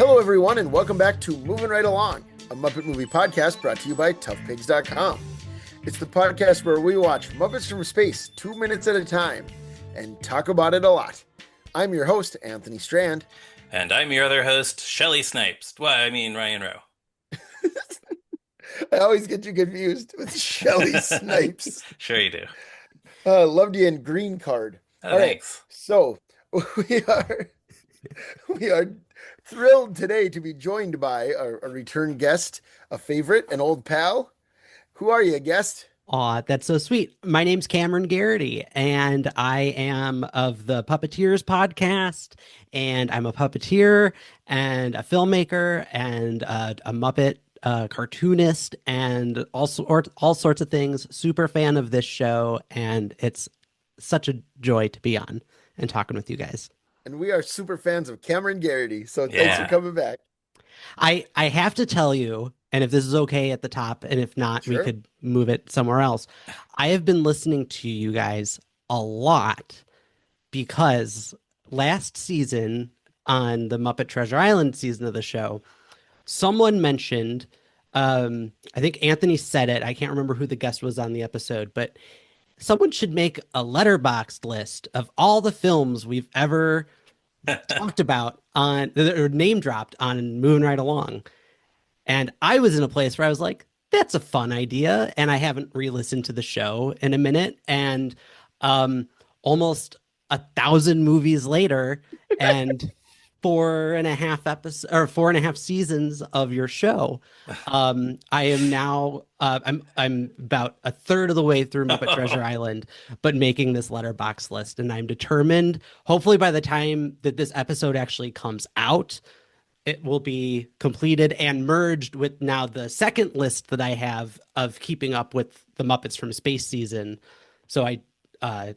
Hello, everyone, and welcome back to Moving Right Along, a Muppet movie podcast brought to you by toughpigs.com. It's the podcast where we watch Muppets from Space 2 minutes at a time and talk about it a lot. I'm your host, Anthony Strand. And I'm your other host, Shelley Snipes. Ryan Rowe. I always get you confused with Shelley Snipes. Sure you do. Loved you in Green Card. Oh, All right, thanks. so we are thrilled today to be joined by a return guest, a favorite, an old pal. Who are you, guest? Aw, that's so sweet. My name's Cameron Garrity, and I am of the Puppeteers podcast, and I'm a puppeteer and a filmmaker and a Muppet cartoonist and all sorts of things. Super fan of this show, and it's such a joy to be on and talking with you guys. And we are super fans of Cameron Garrity, so thanks for coming back. I have to tell you, and if this is okay at the top, and if not, Sure. we could move it somewhere else. I have been listening to you guys a lot because last season on the Muppet Treasure Island season of the show, someone mentioned, I think Anthony said it. I can't remember who the guest was on the episode, but someone should make a Letterboxd list of all the films we've ever talked about on or name dropped on Moving Right Along. And I was in a place where I was like, that's a fun idea. And I haven't re-listened to the show in a minute. And almost 1,000 movies later and 4.5 seasons of your show. I am now I'm about a third of the way through Muppet Treasure Island, but making this Letterboxd list, and I'm determined, hopefully by the time that this episode actually comes out, it will be completed and merged with now the second list that I have of keeping up with the Muppets from Space season. So I am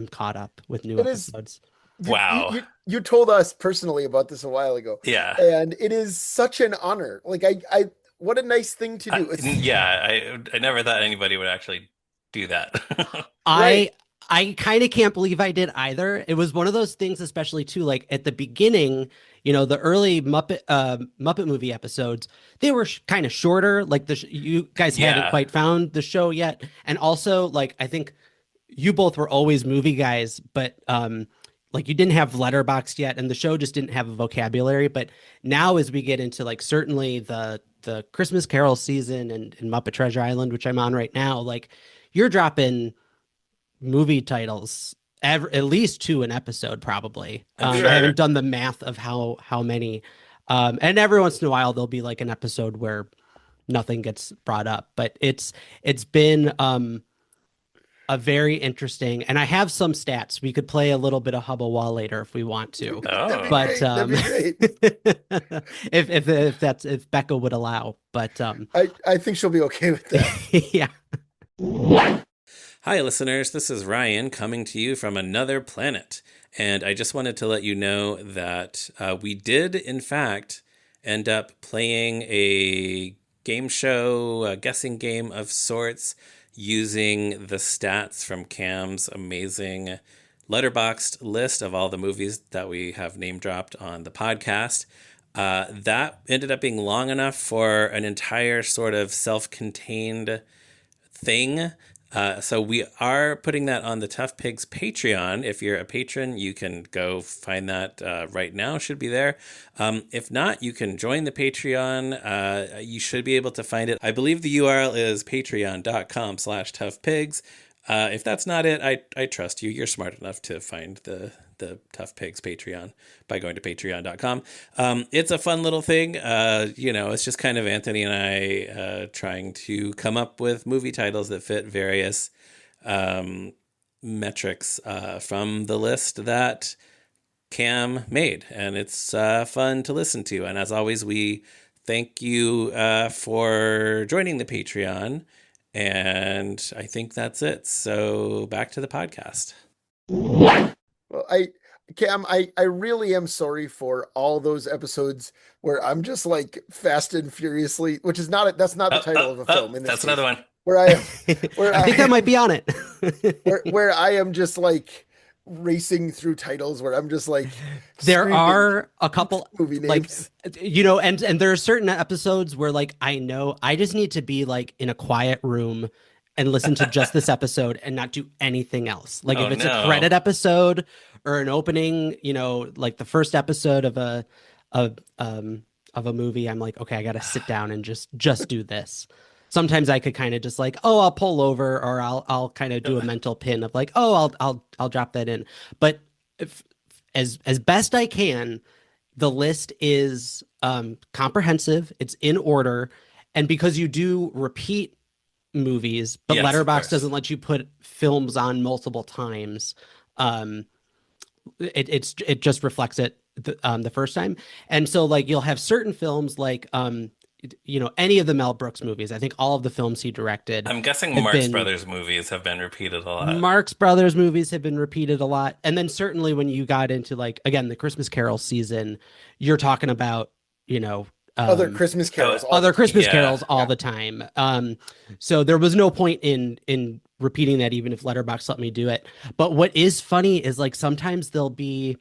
caught up with new episodes. Wow. You told us personally about this a while ago. Yeah. And it is such an honor. Like I what a nice thing to do. I never thought anybody would actually do that. Right. I kind of can't believe I did either. It was one of those things, especially too, like at the beginning, the early Muppet movie episodes, they were kind of shorter. Like you guys hadn't quite found the show yet. And also, like, I think you both were always movie guys, but like you didn't have Letterboxd yet, and the show just didn't have a vocabulary. But now, as we get into like certainly the Christmas Carol season and Muppet Treasure Island, which I'm on right now, like you're dropping movie titles at least 2 an episode, probably. Sure. I haven't done the math of how many. And every once in a while there'll be like an episode where nothing gets brought up, but it's been a very interesting, and I have some stats. We could play a little bit of Hubble Wall later if we want to. Oh. But That'd be great. if Becca would allow. But I think she'll be okay with that. yeah. Hi, listeners. This is Ryan coming to you from another planet. And I just wanted to let you know that we did, in fact, end up playing a game show, a guessing game of sorts, using the stats from Cam's amazing Letterboxd list of all the movies that we have name dropped on the podcast. That ended up being long enough for an entire sort of self-contained thing. So we are putting that on the Tough Pigs Patreon. If you're a patron, you can go find that right now. Should be there. If not, you can join the Patreon. You should be able to find it. I believe the URL is patreon.com/toughpigs. If that's not it, I trust you. You're smart enough to find the Tough Pigs Patreon by going to patreon.com. It's a fun little thing. It's just kind of Anthony and I trying to come up with movie titles that fit various metrics from the list that Cam made. And it's fun to listen to. And as always, we thank you for joining the Patreon. And I think that's it. So back to the podcast. Well, Cam, I really am sorry for all those episodes where I'm just like fast and furiously, which is that's not the title of a film. In this That's case, another one. Where I I think that might be on it. where I am just like racing through titles where I'm just like There screaming are a couple movie like names. and there are certain episodes where like I know I just need to be like in a quiet room and listen to just this episode and not do anything else. Like Oh if it's a no. credit episode or an opening, like the first episode of of a movie, I'm like, okay, I got to sit down and just do this. Sometimes I could kind of just like, oh, I'll pull over or I'll kind of do a mental pin of like, oh, I'll drop that in. But if, as best I can, the list is comprehensive, it's in order, and because you do repeat movies, but Yes, of Letterboxd course. doesn't let you put films on multiple times. Um, it just reflects it the first time, and so like you'll have certain films like any of the Mel Brooks movies. I think all of the films he directed I'm guessing have Marx been Brothers movies have been repeated a lot. Marx Brothers movies have been repeated a lot. And then certainly when you got into like again the Christmas Carol season, you're talking about, you know, Other um Christmas Oh, carols all the other time. Christmas yeah. carols all Yeah. the time. So there was no point in repeating that even if Letterboxd let me do it. But what is funny is like sometimes there'll be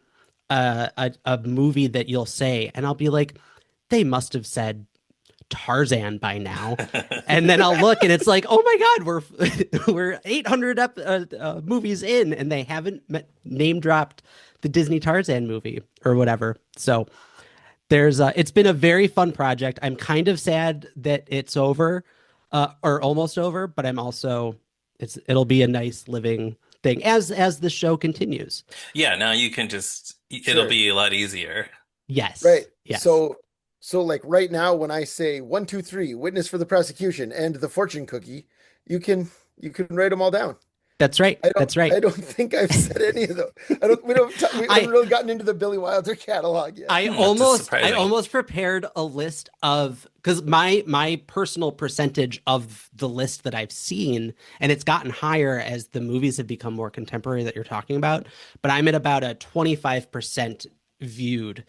a movie that you'll say and I'll be like, they must have said Tarzan by now. And then I'll look and it's like, oh my God, we're 800 movies in and they haven't name dropped the Disney Tarzan movie or whatever. So there's it's been a very fun project. I'm kind of sad that it's over or almost over, but I'm also it'll be a nice living thing as the show continues. Yeah, now you can just, it'll Sure. be a lot easier. Yes. Right. Yes. So like right now when I say 1, 2, 3, witness for the prosecution and the fortune cookie, you can write them all down. That's right. I don't That's right. I don't think I've said any of them. We I haven't really gotten into the Billy Wilder catalog yet. I That's almost surprising. prepared a list of because my personal percentage of the list that I've seen, and it's gotten higher as the movies have become more contemporary that you're talking about, but I'm at about a 25% viewed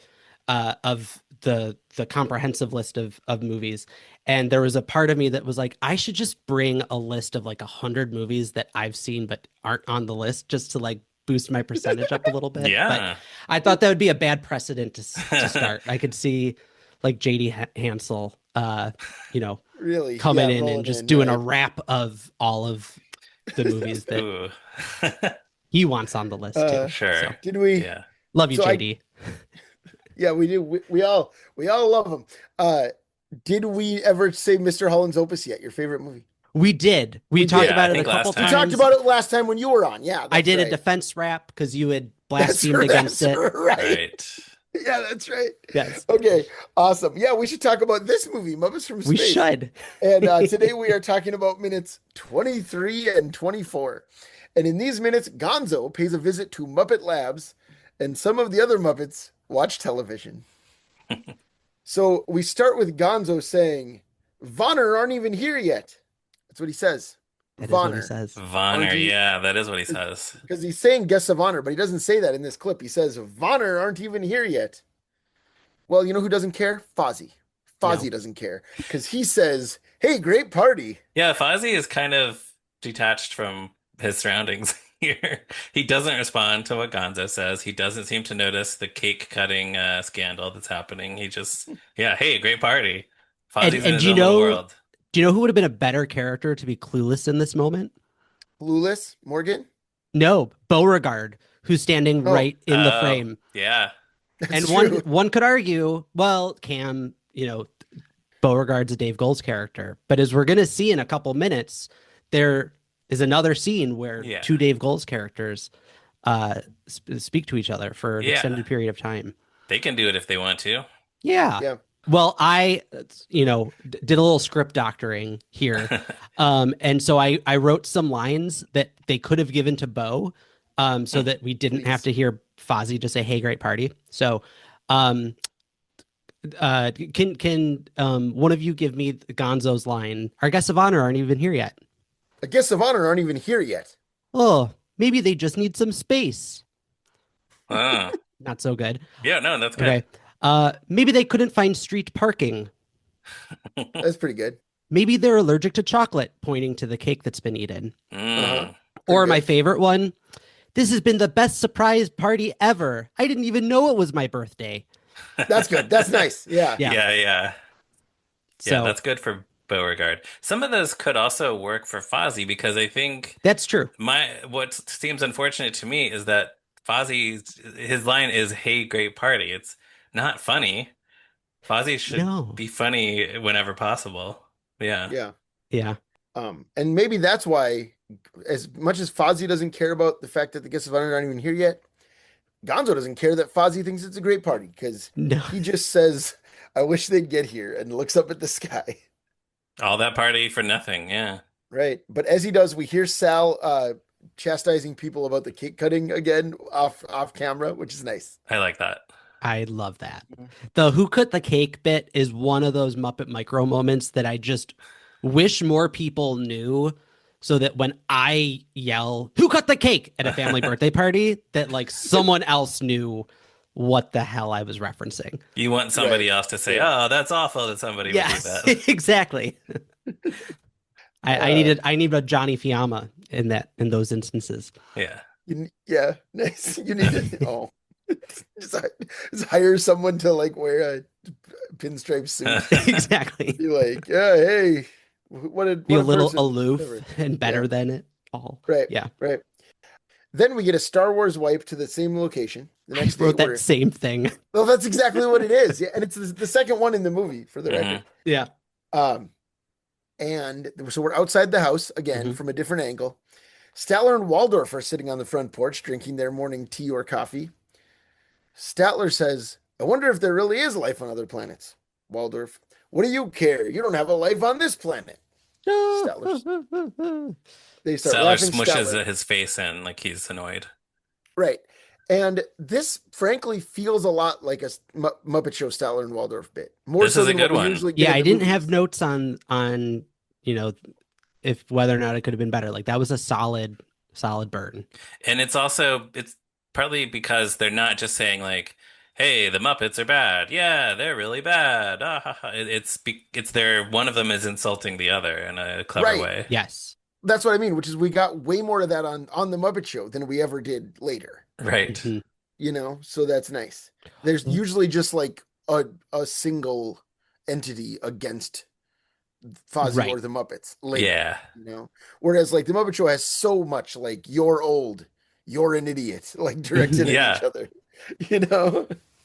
of the comprehensive list of movies. And there was a part of me that was like, I should just bring a list of like 100 movies that I've seen but aren't on the list just to like boost my percentage up a little bit. But Yeah. I thought that would be a bad precedent to start. I could see like JD Hansel, Really? coming Yeah, in and rolling just in, doing a right? wrap of all of the movies that Ooh. he wants on the list Uh, too. Sure. So did we? Yeah. love you, So I JD. yeah, we do. We all love him. Did we ever say Mr. Holland's Opus yet? Your favorite movie? We did. We We talked did. Yeah, I about it a think couple last We time. talked times. about it last time when you were on. Yeah, I that's did a right. defense rap because you had That's blasphemed against that's it. right. Right. Yeah, that's right. Yes, Okay, awesome. Yeah, we should talk about this movie, Muppets from we Space. should. And today we are talking about minutes 23 and 24. And in these minutes, Gonzo pays a visit to Muppet Labs, and some of the other Muppets watch television. So we start with Gonzo saying, Vonner aren't even here yet. That's what he says. That is what he Vonner. says. Vonner, yeah, that is what he says. Because he's saying guests of honor, but he doesn't say that in this clip. He says, Vonner aren't even here yet. Well, you know who doesn't care? Fozzie. Fozzie No. doesn't care because he says, hey, great party. Yeah, Fozzie is kind of detached from his surroundings here. He doesn't respond to what Gonzo says. He doesn't seem to notice the cake cutting scandal that's happening. He just, yeah, hey, great party. And Fozzie's in and his own little world. do you know who would have been a better character to be clueless in this moment? Clueless, Morgan? No, Beauregard, who's standing Oh, right in the Oh, frame. yeah. And that's true. one could argue, well, Cam, Beauregard's a Dave Gold's character, but as we're gonna see in a couple minutes, there is another scene where Yeah. two Dave Gold's characters speak to each other for an Yeah. extended period of time. They can do it if they want to. Yeah. Yeah. Well, I, did a little script doctoring here. And so I wrote some lines that they could have given to Bo, so that we didn't have Please. to hear Fozzie just say, hey, great party. So, can one of you give me Gonzo's line? Our guests of honor aren't even here yet. The guests of honor aren't even here yet. Oh, maybe they just need some space. Oh. Not so good. Yeah, no, that's good. Okay. Maybe they couldn't find street parking. That's pretty good. Maybe they're allergic to chocolate, pointing to the cake that's been eaten. Mm. Uh-huh. Or Pretty my good. favorite one, This has been the best surprise party ever. I didn't even know it was my birthday. That's good. That's nice. Yeah. Yeah. Yeah, yeah. Yeah, So that's good for Beauregard. Some of those could also work for Fozzie because I think that's true. what seems unfortunate to me is that Fozzie's his line is "Hey, great party." It's not funny. Fozzie should No. be funny whenever possible. Yeah. Yeah. Yeah. And maybe that's why, as much as Fozzie doesn't care about the fact that the guests of honor aren't even here yet, Gonzo doesn't care that Fozzie thinks it's a great party because No. he just says, "I wish they'd get here," and looks up at the sky. All that party for nothing. Yeah. Right. But as he does, we hear Sal chastising people about the cake cutting again off camera, which is nice. I like that. I love that. The who cut the cake bit is one of those Muppet micro moments that I just wish more people knew so that when I yell, "Who cut the cake?" at a family birthday party, that like someone else knew what the hell I was referencing. You want somebody else to say, Yeah. "Oh, that's awful that somebody would do Yes, that." exactly. I need a Johnny Fiamma in those instances. Yeah. Yeah, nice. You need to just, just hire someone to like wear a pinstripe suit. Exactly. Be like, yeah, hey, Be what a little person. aloof Whatever. and better Yeah. than it all. Right. Yeah. Right. Then we get a Star Wars wipe to the same location the I next day. wrote that same thing. Well, that's exactly what it is. Yeah, and it's the second one in the movie for the record. Yeah. And so we're outside the house again Mhm. from a different angle. Statler and Waldorf are sitting on the front porch drinking their morning tea or coffee. Statler says, "I wonder if there really is life on other planets." Waldorf, "What do you care? You don't have a life on this planet." Statler. They start Statler laughing. smushes Statler. his face in like he's annoyed. Right. And this, frankly, feels a lot like a Muppet Show Statler and Waldorf bit. More This so is a than what good we one. usually get Yeah, in I the didn't movies. have notes on if whether or not it could have been better. Like that was a solid burn. And it's partly because they're not just saying like, "Hey, the Muppets are bad. Yeah, they're really bad." Ah, ha, ha. It's their one of them is insulting the other in a clever Right. way. Yes. That's what I mean, which is we got way more of that on the Muppet Show than we ever did later. Right. Mhm. So that's nice. There's usually just like a single entity against Fozzie Right. or the Muppets later. Yeah. Whereas like the Muppet Show has so much like "you're old, you're an idiot," like directed Yeah. at each other.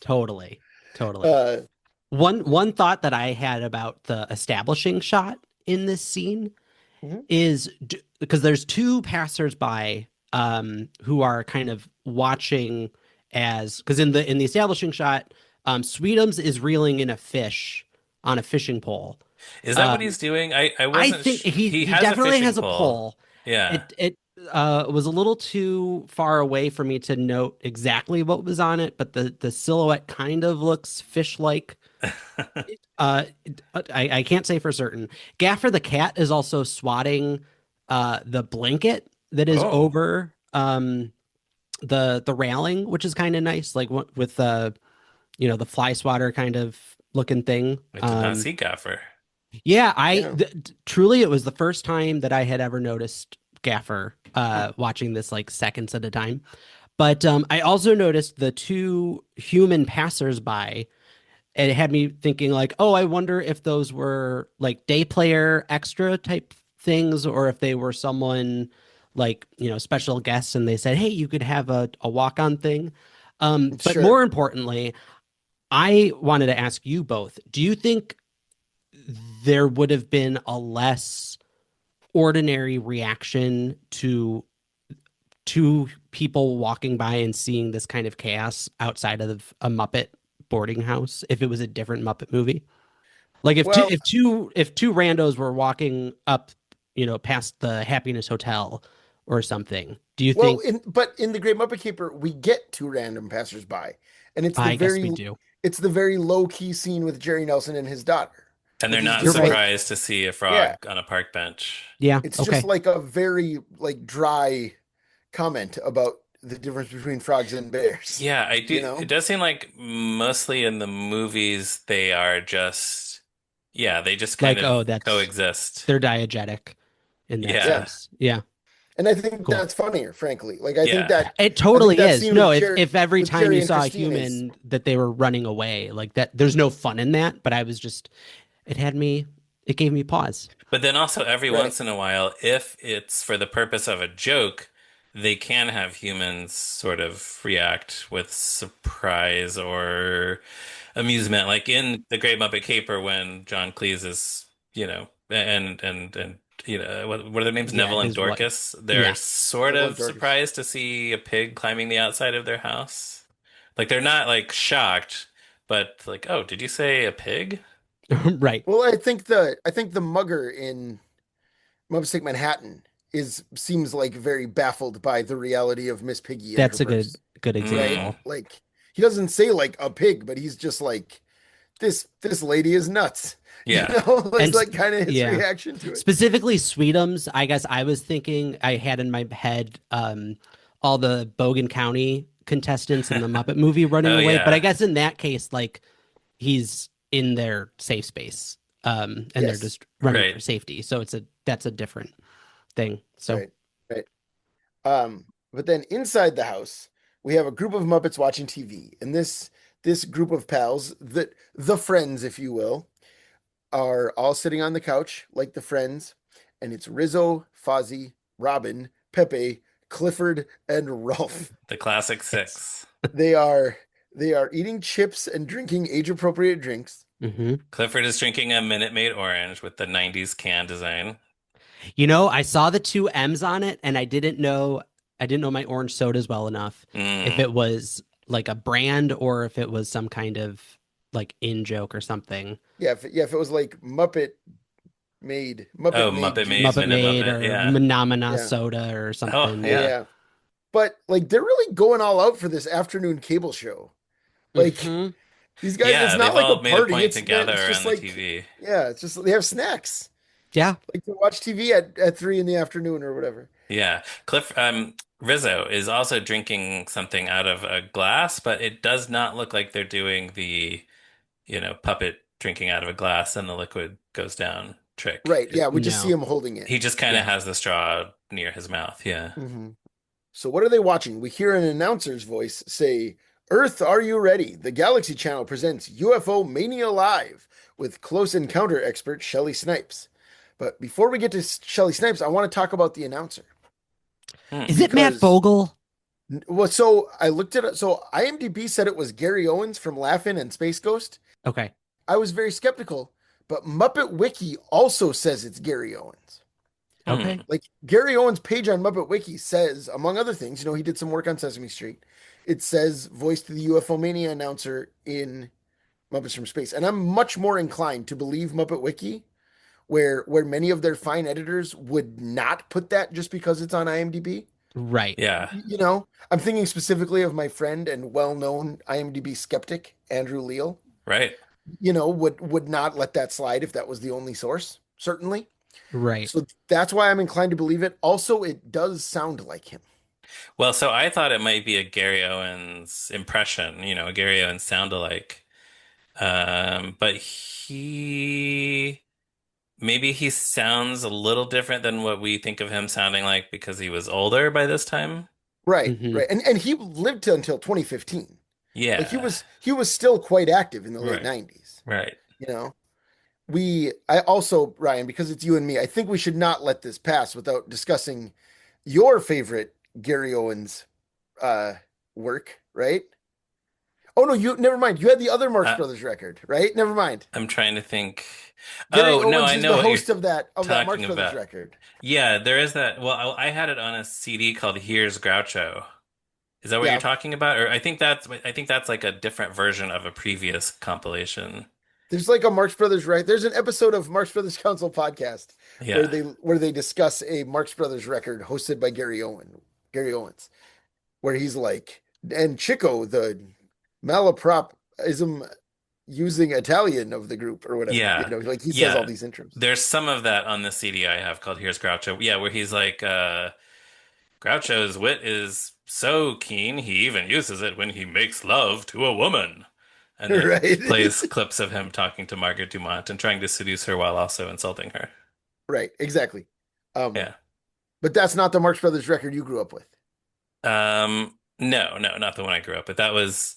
Totally. Totally. Uh, One thought that I had about the establishing shot in this scene Mhm. is because there's two passersby who are kind of watching because in the establishing shot, Sweetums is reeling in a fish on a fishing pole. Is that what he's doing? I I wasn't think he has definitely fishing has a pole. Yeah. It was a little too far away for me to note exactly what was on it, but the silhouette kind of looks fish-like. I can't say for certain. Gaffer the cat is also swatting the blanket that is over the railing, which is kind of nice, like with the fly swatter kind of looking thing. I did not see Gaffer. Yeah, Yeah. Truly it was the first time that I had ever noticed Gaffer watching this like seconds at a time. But I also noticed the two human passersby, and it had me thinking like, oh, I wonder if those were like day player extra type things, or if they were someone like, special guests and they said, hey, you could have a walk-on thing. But Sure. more importantly, I wanted to ask you both, do you think there would have been a less ordinary reaction to people walking by and seeing this kind of chaos outside of a Muppet boarding house if it was a different Muppet movie? Like if two randos were walking up, past the Happiness Hotel or something, do you think? But in the Great Muppet Caper, we get two random passersby, and it's I guess we do. It's the very low key scene with Jerry Nelson and his daughter. And they're not You're right. surprised to see a frog on a park bench. Yeah, It's okay. just like a very like dry comment about the difference between frogs and bears. Yeah, I do. It does seem like mostly in the movies they are just, they just kind Like, of that's coexist. They're diegetic in that Yeah. sense. Yeah. And I think Cool. that's funnier, frankly. Like Yeah. It I think totally that is. scene No, if every with time Jerry you and saw a Christine is human that they were running away, like that, there's no fun in that. But I was just, it had me, it gave me pause. But then also every right. once in a while, if it's for the purpose of a joke, they can have humans sort of react with surprise or amusement, like in The Great Muppet Caper when John Cleese is, and what are their names? Yeah, Neville and his wife. Dorcas. They're Yeah. sort Neville and of Dorcas. surprised to see a pig climbing the outside of their house. Like they're not like shocked, but like, oh, did you say a pig? Right. Well, I think the mugger in Muppets Take Manhattan is seems like very baffled by the reality of Miss Piggy and her That's a good purse, good right? Mm, example. Like he doesn't say like a pig, but he's just like this lady is nuts. You yeah. know, it's And like kind of his yeah, reaction to it. specifically Sweetums, I guess I was thinking I had in my head all the Bogan County contestants in the Muppet movie running Oh away, but I yeah. guess in that case, like he's in their safe space, and they're Yes, just running Right. for safety. So that's a different thing. So right, right. But then inside the house, we have a group of Muppets watching TV, and this group of pals, the friends, if you will, are all sitting on the couch like the friends, and it's Rizzo, Fozzie, Robin, Pepe, Clifford, and Rolf. The classic yes. six. They are they are eating chips and drinking age-appropriate drinks. Hmm. Clifford is drinking a Minute Maid orange with the 90s can design. I saw the two M's on it, and I didn't know my orange sodas well enough. If Mm. it was like a brand or if it was some kind of like in joke or something. If it was like Muppet Oh, made Muppet Made, Muppet juice. Minute Made Muppet. or Yeah. Menomina Yeah, soda or Oh, something. yeah, yeah. yeah. But like they're really going all out for this afternoon cable show. Like Hmm. these guys, it's Yeah, not they've like a all made a party. point to gather It's just around the like TV. yeah, it's just they have snacks. Yeah. Like to watch TV at 3 in the afternoon or whatever. Yeah. Rizzo is also drinking something out of a glass, but it does not look like they're doing the, puppet drinking out of a glass and the liquid goes down trick. Right. Yeah, we just see No. him holding it. He just kind of Yeah. has the straw near his mouth. Yeah. Hmm. So what are they watching? We hear an announcer's voice say, "Earth, are you ready? The Galaxy Channel presents UFO Mania Live with close encounter expert Shelley Snipes." But before we get to Shelley Snipes, I want to talk about the announcer Hmm. Is it Matt because Vogel? well, so I looked at it. So IMDb said it was Gary Owens from Laugh-In and Space Ghost. Okay. I was very skeptical, but Muppet Wiki also says it's Gary Owens. Hmm. Okay. Like Gary Owens' page on Muppet Wiki says, among other things, he did some work on Sesame Street. It says voice to the UFO Mania announcer in Muppets from Space. And I'm much more inclined to believe Muppet Wiki, where many of their fine editors would not put that just because it's on IMDb. Right. Yeah. I'm thinking specifically of my friend and well-known IMDb skeptic, Andrew Leal. Right. Would not let that slide if that was the only source, certainly. Right. So that's why I'm inclined to believe it. Also, it does sound like him. Well, so I thought it might be a Gary Owens impression, a Gary Owens sound-alike. But maybe he sounds a little different than what we think of him sounding like because he was older by this time. Right, Hmm. right. And he lived until 2015. Like Yeah. he was still quite active in the late Right. 90s, Right. you know. I also, Ryan, because it's you and me, I think we should not let this pass without discussing your favorite Gary Owens uh work, right? Oh no, you never mind. You had the other Marx Uh, Brothers record, right? Never mind. I'm trying to think. Gary Oh, no, Owens I is know the what you're host of that talking Marx Brothers about. record. Yeah, there is that. Well, I had it on a CD called Here's Groucho. Is that what you're Yeah, talking about? Or I think that's like a different version of a previous compilation. there's like a Marx Brothers right. There's an episode of Marx Brothers Council podcast Yeah. where they discuss a Marx Brothers record hosted by Gary Owens, where he's like, and Chico, the malapropism using Italian of the group or whatever, Yeah. like he says all Yeah. these intros. There's some of that on the CD I have called Here's Groucho. Yeah, where he's like, Groucho's wit is so keen, he even uses it when he makes love to a woman. And then Right. plays clips of him talking to Margaret Dumont and trying to seduce her while also insulting her. Right, exactly. Um, Yeah. But that's not the Marx Brothers record you grew up with. No, not the one I grew up with. That was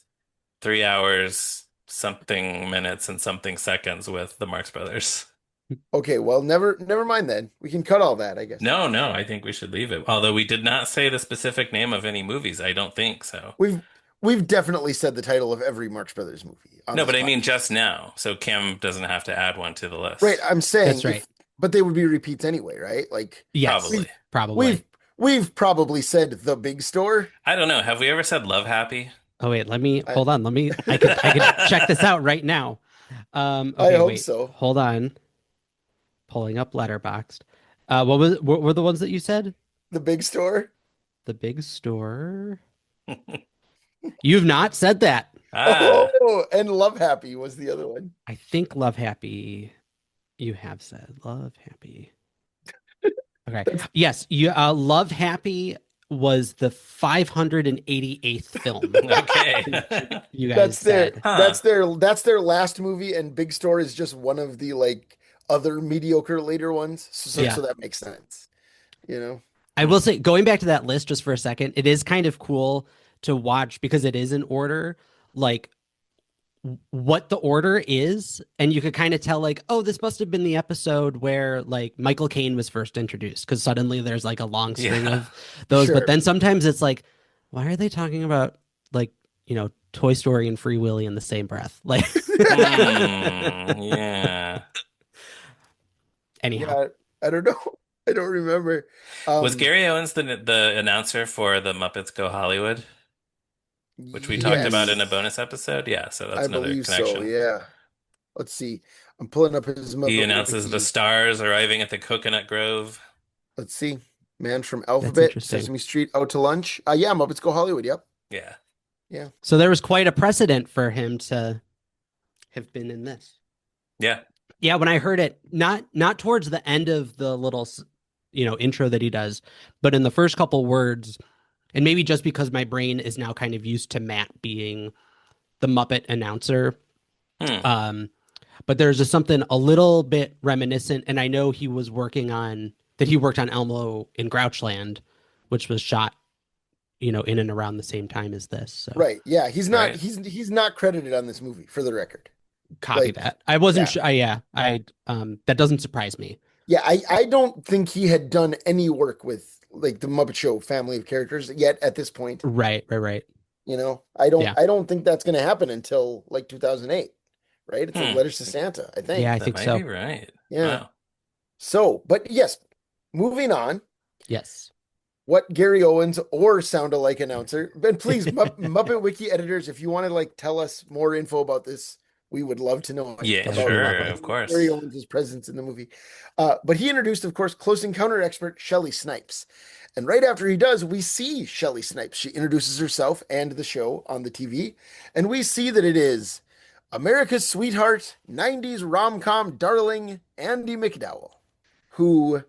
3 hours, something minutes, and something seconds with the Marx Brothers. Okay, well, never mind then. We can cut all that, I guess. No, I think we should leave it. Although we did not say the specific name of any movies, I don't think so. We've definitely said the title of every Marx Brothers movie on No, this but I mean podcast. just now, so Kim doesn't have to add one to the Right, list. I'm saying That's right. but they would be repeats anyway, right? Like Yes, Probably. probably. we've probably said The Big Store. I don't know. Have we ever said Love Happy? Oh wait, I, hold on. I could check this out right now. I Okay, hope wait. so. Hold on. Pulling up Letterboxd. What were the ones that you said? The Big Store. The Big Store. You've not said that. Ah, Oh, and Love Happy was the other one. I think Love Happy. You have said Love Happy. Okay. Yes, you Love Happy was the 588th film okay. you guys That's their said. Huh. that's their last movie, and Big Store is just one of the like other mediocre later ones. Yeah. So that makes sense. You know? I will say, going back to that list just for a second, it is kind of cool to watch because it is in order, like what the order is, and you could kind of tell, like, oh, this must have been the episode where like Michael Caine was first introduced, because suddenly there's like a long string Yeah. of those. Sure. But then sometimes it's like, why are they talking about like, Toy Story and Free Willy in the same breath? Like, Yeah. anyhow, Yeah, I don't know. I don't remember. Was Gary Owens the announcer for the Muppets Go Hollywood, which we talked about in a Yes, bonus episode? Yeah, so that's I another believe so. connection. Yeah. Let's see. I'm pulling up his He Muppet announces the Wiki. stars arriving at the Coconut Grove. Let's see. Man from that's Alphabet, interesting. Sesame Street, Out to Lunch. Yeah, Muppets Go Hollywood. Yep. Yeah. Yeah. So there was quite a precedent for him to have been in this. Yeah. Yeah, when I heard it, not towards the end of the little, intro that he does, but in the first couple words, and maybe just because my brain is now kind of used to Matt being the Muppet announcer. Hmm. But there's just something a little bit reminiscent, and I know he worked on Elmo in Grouchland, which was shot, in and around the same time as this. So Right. Yeah. He's not Right. he's not credited on this movie, for the record. copy Like, that. I wasn't yeah. sure. That doesn't surprise me. Yeah, I don't think he had done any work with like the Muppet Show family of characters yet at this point. Right. You know, Yeah. I don't think that's going to happen until like 2008, right? It's like Hmm. Letters to Santa, I think. Yeah, I That think might so. be right. Yeah. Wow. So, but yes, moving on. Yes. What Gary Owens or sound-alike announcer, and please, Muppet Wiki editors, if you want to like tell us more info about this, we would love to know Yeah, about sure, of course. Gary Owens' presence in the movie. But he introduced, of course, Close Encounter expert Shelley Snipes. And right after he does, we see Shelley Snipes. She introduces herself and the show on the TV, and we see that it is America's sweetheart, 90s rom-com darling, Andie MacDowell, who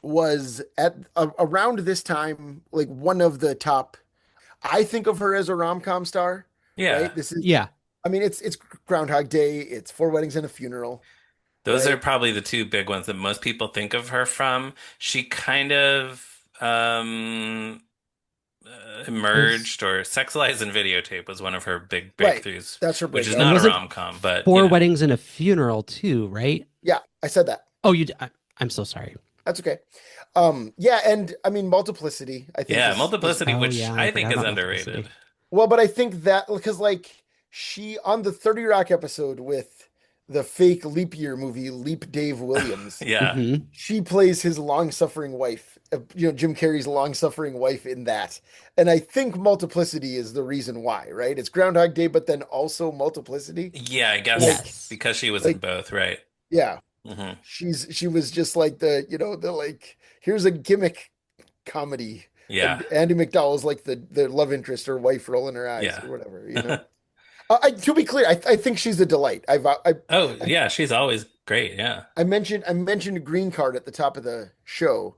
was at around this time like one of the top. I think of her as a rom-com star, Yeah. right? This is, Yeah. I mean, it's Groundhog Day, it's Four Weddings and a Funeral. Those Right. are probably the two big ones that most people think of her from. She kind of emerged, or Sex Lies and Videotape was one of her big Right. breakthroughs, That's her which is breakout. not a wasn't rom-com, but Four Weddings and a Funeral too, right? Yeah, I said that. Oh, I'm so sorry. That's okay. Yeah, and I mean Multiplicity, I think yeah, is Multiplicity, Oh, which yeah, I I think forgot is about underrated. Multiplicity. well, but I think that because like she on the 30 Rock episode with the fake leap year movie Leap Dave Williams, Yeah. Mhm. she plays his long-suffering wife, Jim Carrey's long-suffering wife in that. And I think Multiplicity is the reason why, right? It's Groundhog Day, but then also Multiplicity. Yeah, I guess Yes. because she was in Like, both, right? yeah, hmm she was just like the like, here's a gimmick comedy. Yeah. And Andie MacDowell's like the love interest or wife rolling her eyes Yeah. or whatever. To be clear, I think she's a delight. Oh, yeah, she's always great. Yeah. I mentioned Green Card at the top of the show,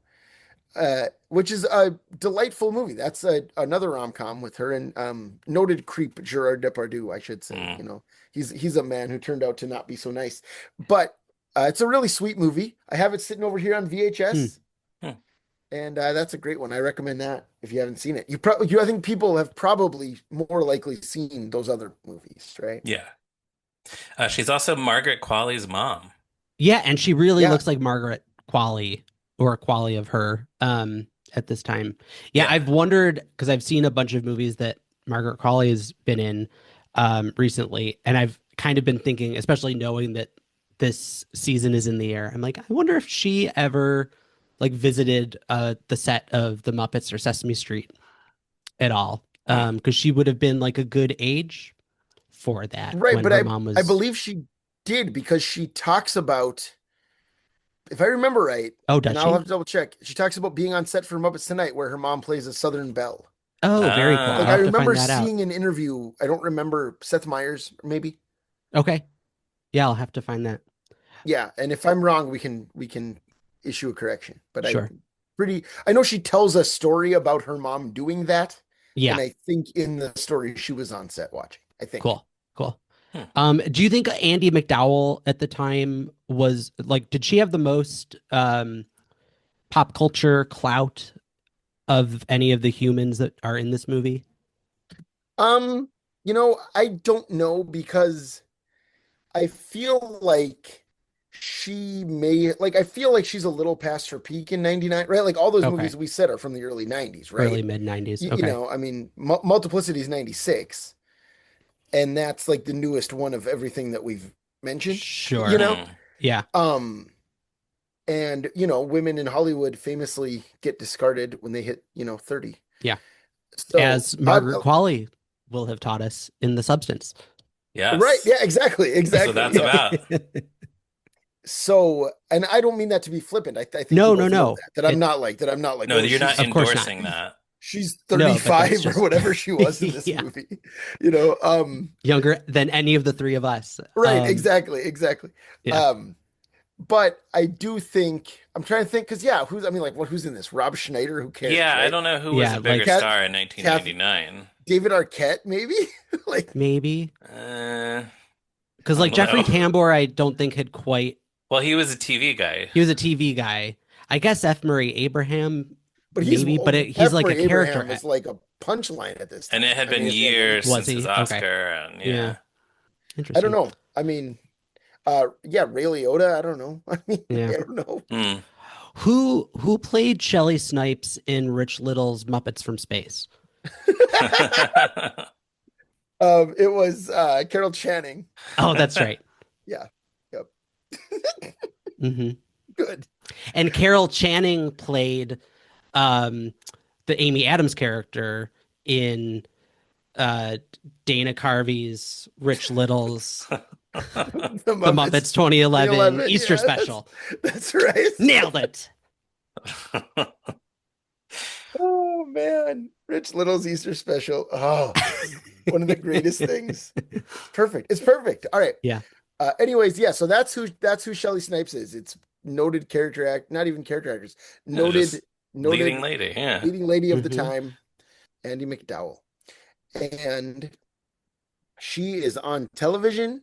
which is a delightful movie. That's another rom-com with her and noted creep Gerard Depardieu, I should say. Mm. He's a man who turned out to not be so nice, but it's a really sweet movie. I have it sitting over here on VHS. Hmm. And that's a great one. I recommend that if you haven't seen it. I think people have probably more likely seen those other movies, right? Yeah. She's also Margaret Qualley's mom. Yeah, and she really Yeah. looks like Margaret Qualley or a Qualley of her at this time. Yeah, Yeah. I've wondered because I've seen a bunch of movies that Margaret Qualley has been in recently, and I've kind of been thinking, especially knowing that this season is in the air. I'm like, I wonder if she ever like visited the set of the Muppets or Sesame Street at all. Hmm. Because she would have been like a good age for that Right, when but her mom I was. believe she did because she talks about, if I remember right, Oh, does and I'll she? have to double check, she talks about being on set for Muppets Tonight where her mom plays a Southern belle. Oh, very cool. Like I'll I have to Ah. find remember that out. seeing an interview, I don't remember Seth Meyers, maybe. Okay. Yeah, I'll have to find that. Yeah, and if I'm wrong, we can issue a correction. But Sure. I know she tells a story about her mom doing that, and Yeah. I think in the story she was on set watching. I think. Cool. Cool. Hmm. Do you think Andie MacDowell at the time was like, did she have the most pop culture clout of any of the humans that are in this movie? Um, I don't know because I feel like I feel like she's a little past her peak in 99, right? Like all those Okay. movies we said are from the early 90s, Early right? mid 90s. You Okay. know, I mean, Multiplicity is 96, and that's like the newest one of everything that we've mentioned, you Sure. know? Hmm. Yeah. Um, and women in Hollywood famously get discarded when they hit, 30. Yeah. So, As Margaret Qualley will have taught us in The Substance. right, Yes. yeah, exactly, That's what exactly, that's yeah. about. So, and I don't mean that to be flippant. I think you No, no, both know no. that I'm It, not like that. I'm not like, No, oh, you're not of course not. endorsing that. she's No, but that's 35 or just whatever she was in this yeah, movie. You know, younger than any of the three of us. right, exactly, exactly. Yeah. Um, but I do think I'm trying to think because yeah, who's in this? Rob Schneider, who cares, Yeah, I right? don't know who was Yeah, a bigger like Cat, star in Kath, 1999. David Arquette, maybe. Like, maybe. Uh, Because I like don't Jeffrey know. Tambor, I don't think had quite. Well, he was a TV guy, He was a TV guy. I guess F. Murray Abraham, but maybe, but he's F. like a Murray character. Abraham was like a punchline at this and time. it had I mean, been it's like when he, years Was since his he? Okay. Oscar, and Yeah. yeah. I don't Interesting. know. I mean, yeah, Ray Liotta. I don't know. I mean, I Yeah. don't know. Hmm. Who played Shelley Snipes in Rich Little's Muppets from Space? It was Carol Channing. Oh, that's right. Yeah. Yep. Hmm. Good. And Carol Channing played um, the Amy Adams character in uh, Dana Carvey's Rich Little's The The Muppets Muppets 2011 2011. Easter Yeah, special. that's right. Nailed it. Oh man, Rich Little's Easter special. Oh, one of the greatest things. Perfect. It's perfect. All right. Yeah. Anyways, yeah. So that's who Shelley Snipes is. It's noted character act, not even character actors. Yeah, just leading Noted lady. Yeah. leading lady of the Hmm. time, Andie MacDowell, and she is on television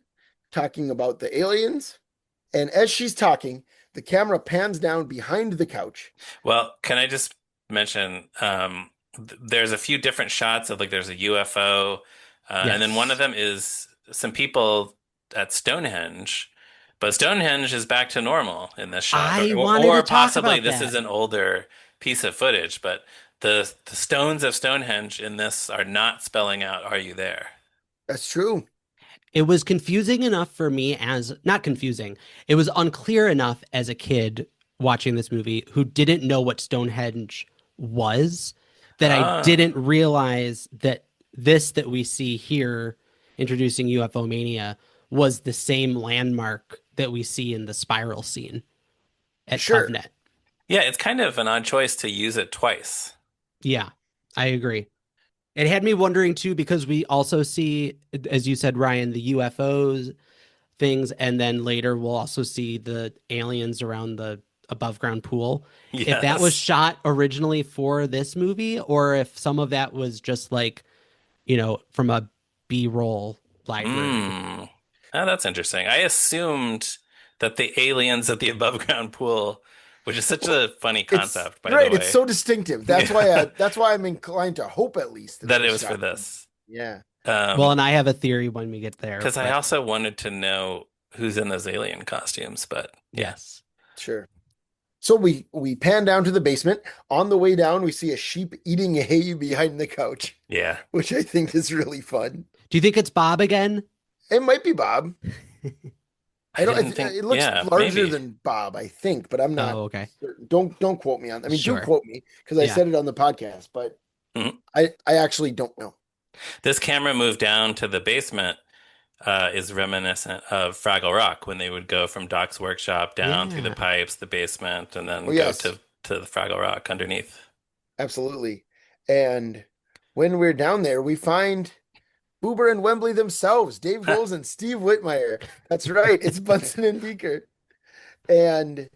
talking about the aliens. And as she's talking, the camera pans down behind the couch. Well, can I just mention, there's a few different shots of like there's a UFO, and then one of Yes. them is some people at Stonehenge, but Stonehenge is back to normal in this shot, I or, wanted to or talk possibly about this is that. an older piece of footage, but the stones of Stonehenge in this are not spelling out, "Are you there?" That's true. It was confusing enough for me as not confusing. It was unclear enough as a kid watching this movie who didn't know what Stonehenge was that I Ah, didn't realize that this that we see here introducing UFO mania was the same landmark that we see in the spiral scene at Sure. Covenant. yeah, it's kind of an odd choice to use it twice. Yeah, I agree. It had me wondering too, because we also see, as you said, Ryan, the UFOs things, and then later we'll also see the aliens around the above ground pool. If that was Yes. shot originally for this movie, or if some of that was just like, from a B-roll library. Hmm. Oh, that's interesting. I assumed that the aliens at the above ground pool which is such a funny It's concept, by the right. way. It's so distinctive. That's Yeah. why I'm inclined to hope at least That it they was for shot them. this. Yeah. Well, and I have a theory when we get there, Because I but also wanted to know who's in those alien costumes, but yeah. yes. Sure. So we pan down to the basement. On the way down, we see a sheep eating hay behind the couch, Yeah. which I think is really fun. Do you think it's Bob again? It might be Bob. I don't. didn't think, It looks yeah, larger maybe. than Bob, I think, but I'm not. Oh, okay. Certain. Don't quote me on. I mean, do Sure. quote me because I Yeah. said it on the podcast, but Mhm. I actually don't know. This camera move down to the basement is reminiscent of Fraggle Rock when they would go from Doc's workshop down through the Yeah. pipes, the basement, and then Oh, go yes. to the Fraggle Rock underneath. Absolutely. And when we're down there, we find Boober and Wembley themselves, Dave Goles and Steve Whitmire. That's right. It's Bunsen and Beaker. And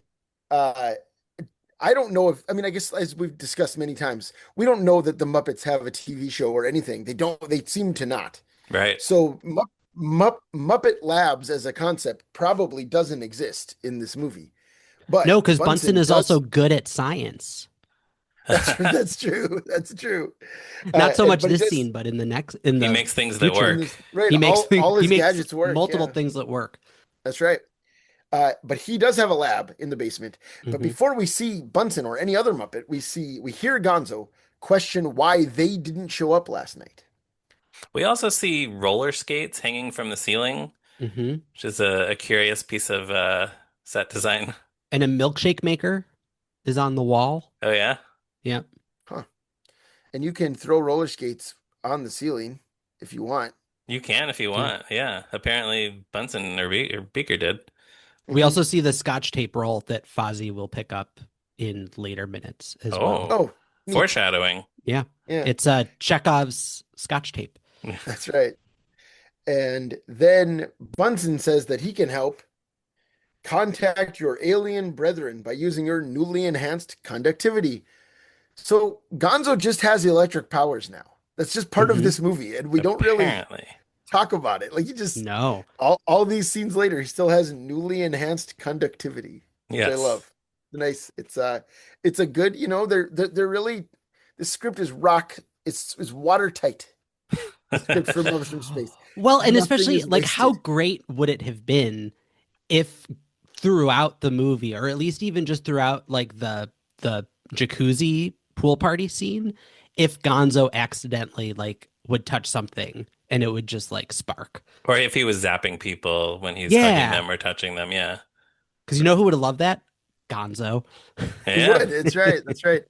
I don't know if, I mean, I guess as we've discussed many times, we don't know that the Muppets have a TV show or anything. They seem to not. Right. So Muppet Labs as a concept probably doesn't exist in this movie. But No, because Bunsen is does- also good at science. that's true. That's true. Not so much but he this does- scene, but in the He makes things that future. work. Right. he makes all his he makes gadgets work. multiple Yeah. things that work. That's right. But he does have a lab in the basement. But Mhm. before we see Bunsen or any other Muppet, we hear Gonzo question why they didn't show up last night. We also see roller skates hanging from the ceiling, Mhm. which is a curious piece of set design. And a milkshake maker is on the wall. Oh, yeah? Yeah. And you can throw roller skates on the ceiling if you want. You can if you want. Yeah. Apparently Bunsen or Beaker did. We also see the Scotch tape roll that Fozzie will pick up in later minutes as well. Oh, neat. Foreshadowing. Yeah. Yeah, It's Chekhov's Scotch tape. that's right. And then Bunsen says that he can help contact your alien brethren by using your newly enhanced conductivity. So Gonzo just has electric powers now. That's just part of Mhm. this movie, and we don't really Apparently. talk about it. Like he just No. all these scenes later, he still has newly enhanced conductivity, which I Yes. love. Nice. It's a good, they're really, the script is it's watertight. The script for Muppets from Space. Well, and Nothing especially is like how wasted. great would it have been if throughout the movie, or at least even just throughout like the jacuzzi pool party scene, if Gonzo accidentally like would touch something and it would just like spark. Or if he was zapping people when he's Yeah. hugging them or touching them. Yeah. Because you know who would have loved that? Gonzo. He Yeah. would. That's right. That's right.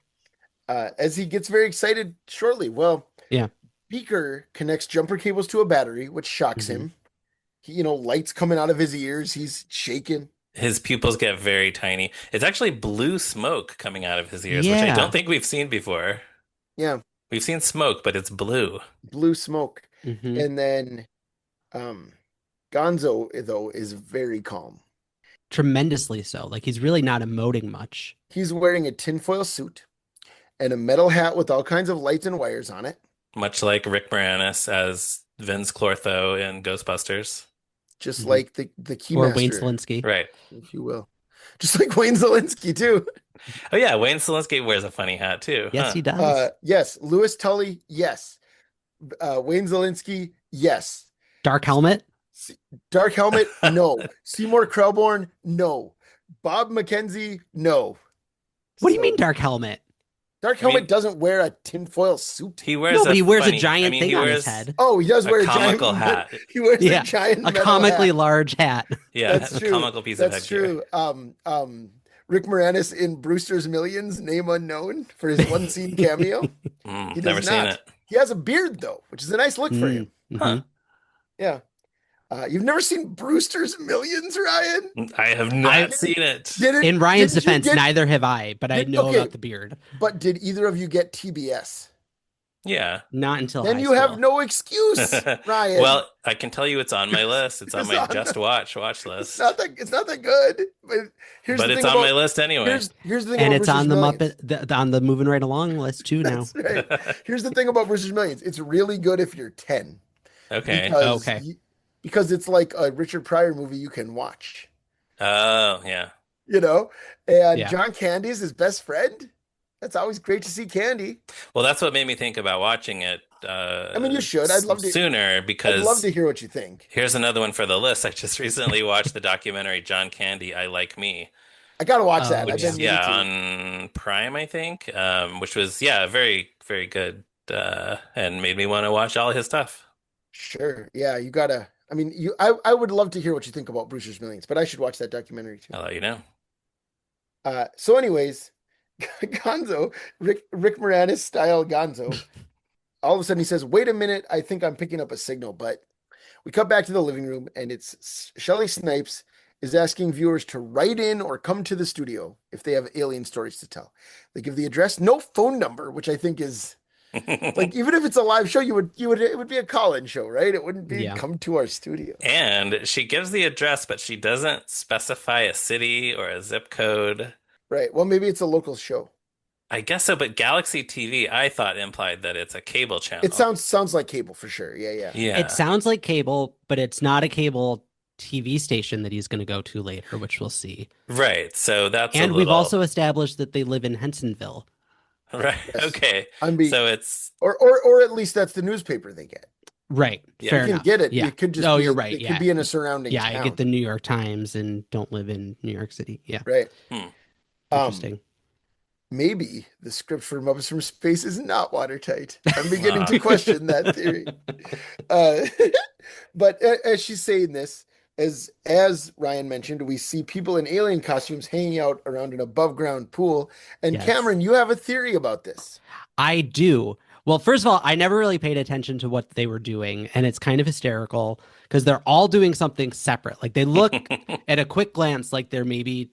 As he gets very excited shortly. Well, Yeah. Beaker connects jumper cables to a battery, which shocks Mhm. him. He, lights coming out of his ears. He's shaking. His pupils get very tiny. It's actually blue smoke coming out of his ears, which I Yeah. don't think we've seen before. Yeah, We've seen smoke, but it's blue. blue smoke. Mhm. And then Gonzo, though, is very calm. Tremendously so. Like he's really not emoting much. He's wearing a tinfoil suit and a metal hat with all kinds of lights and wires on it. Much like Rick Moranis as Vince Clortho in Ghostbusters. Just Mhm. like the Or Wayne Keymaster, Selinsky. Right. if you will. Just like Wayne Zelinsky, too. Oh, yeah. Wayne Selinsky wears a funny hat, too. Yes, huh? he does. Yes. Louis Tully, yes. Wayne Zelinsky, yes. Dark helmet. Dark Helmet, no. Seymour Krelborn, no. Bob McKenzie, no. What do you So, mean dark helmet? Dark I mean- Helmet doesn't wear a tinfoil suit. He wears No, but he wears funny- a giant I mean, thing he on wears his head. Oh, he does a wear a comical giant hat. He wears Yeah, a giant A metal comically hat. large hat. Yeah, That's a true. comical piece of That's headgear. true. Rick Moranis in Brewster's Millions, name unknown, for his one scene cameo. He does Never seen not. it. He has a beard though, which is a nice look for him. Mhm. Huh. Yeah. You've never seen Brewster's Millions, Ryan? I have not seen it. In Ryan's didn't you defense, get- neither have I, but I did- know okay. about the beard. But did either of you get TBS? Yeah. Not until Then high you have school. no excuse, Ryan. Well, I can tell you it's on my list. It's on It's my on Just the- watch it's list. not that good. But here's But the it's thing on about, my list anyway. Here's the thing And about it's on the Brewster's Muppet, on the moving right along list too now. Millions. That's right. Here's the thing about Brewster's Millions. It's really good if you're 10. Okay. Because Okay. because it's like a Richard Pryor movie you can watch. Oh, yeah. you know, and Yeah. John Candy's his best friend. That's always great to see Candy. Well, that's what made me think about watching it I mean, you should. sooner I'd love because to hear what you think. here's another one for the list. I just recently watched the documentary John Candy, I Like Me, I gotta watch Oh, that. I've yeah. been which meaning yeah, to. on Prime, I think, which was yeah, very, very good, and made me want to watch all his stuff. Sure. Yeah, you gotta. I mean, I would love to hear what you think about Brewster's Millions, but I should watch that documentary too. I'll let you know. So, anyways, Gonzo, Rick Moranis style Gonzo. All of a sudden, he says, "Wait a minute, I think I'm picking up a signal." But we cut back to the living room, and it's Shelley Snipes is asking viewers to write in or come to the studio if they have alien stories to tell. They give the address, no phone number, which I think is like even if it's a live show, you would it would be a call-in show, right? It wouldn't be Yeah. come to our studio. And she gives the address, but she doesn't specify a city or a zip code. Right. Well, maybe it's a local show. I guess so, but Galaxy TV, I thought implied that it's a cable It channel. sounds like cable for sure. Yeah, yeah. It Yeah, sounds like cable, but it's not a cable TV station that he's going to go to later, which we'll see. right. So that's a And we've little also established that they live in Hensonville. right. Yes. Okay. I'm be So it's or at least that's the newspaper they get. Right. Yeah. Fair You can enough. get it. Yeah. It could just Oh, be you're right. it Yeah. could be in a surrounding Yeah, I town. get the New York Times and don't live in New York City. Yeah. Right. hmm. Interesting. Maybe the script for Muppets from Space is not watertight. I'm beginning to question that theory. Uh, but as she's saying this, as Ryan mentioned, we see people in alien costumes hanging out around an above ground pool. And Yes. Cameron, you have a theory about this. I do. Well, first of all, I never really paid attention to what they were doing, and it's kind of hysterical because they're all doing something separate. Like they look at a quick glance like they're maybe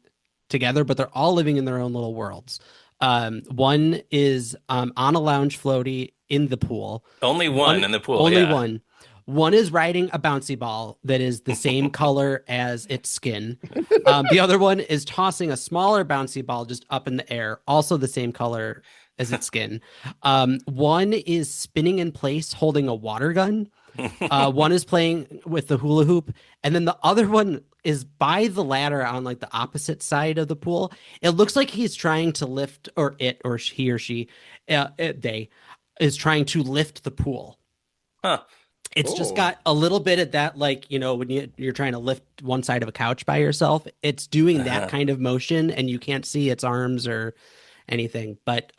together, but they're all living in their own little worlds. One is on a lounge floaty in the pool. Only one in the pool. Only Yeah. one. One is riding a bouncy ball that is the same color as its skin. The other one is tossing a smaller bouncy ball just up in the air, also the same color as its skin. One is spinning in place holding a water gun. One is playing with the hula hoop, and then the other one is by the ladder on like the opposite side of the pool. It looks like he's trying to lift, or it, or he or she, they is trying to lift the pool. Huh. It's just Oh. got a little bit of that, like, you know, when you're trying to lift one side of a couch by yourself, it's doing that Uh-huh. kind of motion, and you can't see its arms or anything. But